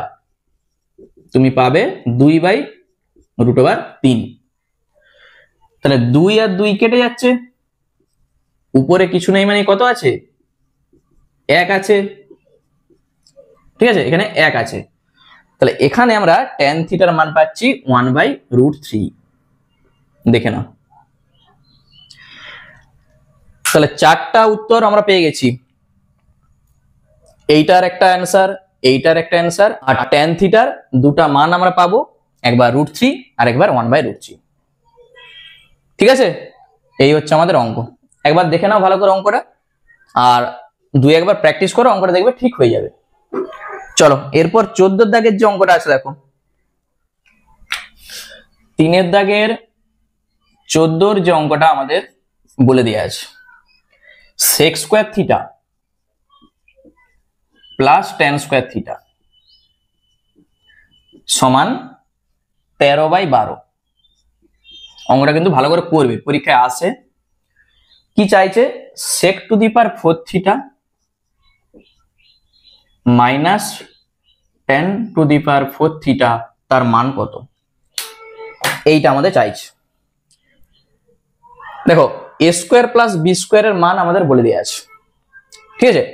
তুমি পাবে 2/√3। তাহলে 2 আর 2 কেটে যাচ্ছে, উপরে কিছু নেই মানে কত আছে, 1 আছে। ঠিক আছে, এখানে 1 আছে। তাহলে এখানে আমরা tan থিটার মান পাচ্ছি 1/√3। দেখে নাও, তাহলে 4টা উত্তর আমরা পেয়ে গেছি। এইটার একটা অ্যান্সার, এইটার একটা অ্যান্সার, আর tan থিটার দুটা মান আমরা পাবো, একবার √3 আর একবার 1/√3। ঠিক আছে, এই হচ্ছে আমাদের অঙ্ক। একবার দেখে নাও ভালো করে অঙ্কটা, আর 2-একবার প্র্যাকটিস করো, অঙ্কটা দেখবে ঠিক হয়ে যাবে। চলো এরপর 14 দাগের যে অঙ্কটা আছে দেখো, 3-এর দাগের 14 যে অঙ্কটা আমাদের বলে দেওয়া আছে, sec² theta plus tan² theta সমান 13/12। অঙ্কটা কিন্তু ভালো করে করবে, পরীক্ষায় আসে। কি চাইছে, sec⁴ theta minus tan⁴ theta, তার মান কত, এইটা আমাদের চাইছে। দেখো a² + b² এর মান আমাদের বলে দেওয়া আছে। ঠিক আছে,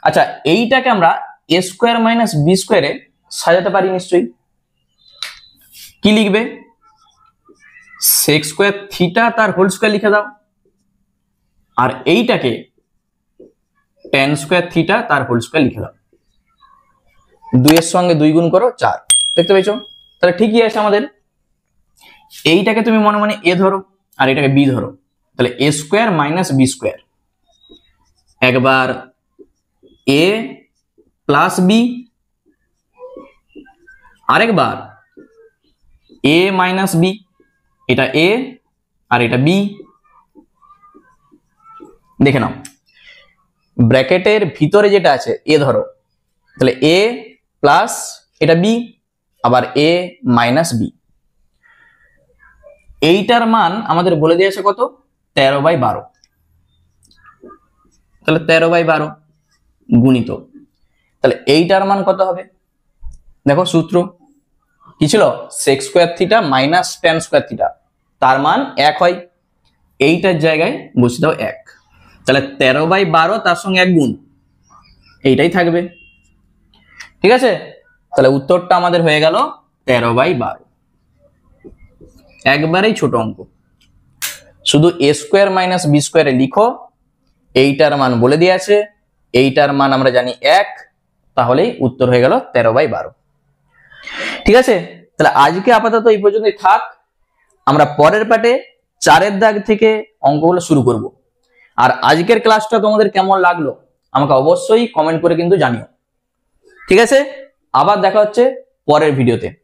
আচ্ছা এইটাকে আমরা a² - b² এ সাজাতে পারি নিশ্চয়ই। কি লিখবে, sec² থিটা তার হোল স্কয়ার লিখে দাও, আর এইটাকে tan² থিটা তার হোল স্কয়ার লিখে দাও। 2 এর সঙ্গে 2 গুণ করো, 4। দেখতে পেয়েছো, তাহলে ঠিকই আছে আমাদের। এইটাকে তুমি মনে মনে a ধরো, আর এটাকে b ধরো, তাহলে a² - b²। একবার a প্লাস b, আরেকবার a মাইনাস b, এটা a আর এটা b। দেখে নাও, ব্র্যাকেটের ভিতরে যেটা আছে a ধরো, তাহলে a প্লাস এটা b, আবার a মাইনাস b। এইটার মান আমাদের বলে দিয়েছে কত, 13/12। তাহলে 13/12 গুণিত, তাহলে এইটার মান কত হবে, দেখো সূত্র কি ছিল, sec² theta minus tan² theta, তার মান 1 হয়। এইটার জায়গায় বসে দাও 1, তাহলে 13/12 তার সঙ্গে 1 গুণ, এইটাই থাকবে। ঠিক আছে, তাহলে উত্তরটা আমাদের হয়ে গেল 13/12। একবারেই ছোট অঙ্ক, শুধু a² - b² এ লিখো, এইটার মান বলে দিয়েছে, এইটার মান আমরা জানি 1, তাহলেই উত্তর হয়ে গেল 13/12। ঠিক আছে, তাহলে আজকে আপাতত এই পর্যন্তই থাক। আমরা পরের পার্টে 4-এর দাগ থেকে অঙ্কগুলো শুরু করব। আর আজকের ক্লাসটা তোমাদের কেমন লাগলো আমাকে অবশ্যই কমেন্ট করে কিন্তু জানিও। ঠিক আছে, আবার দেখা হচ্ছে পরের ভিডিওতে।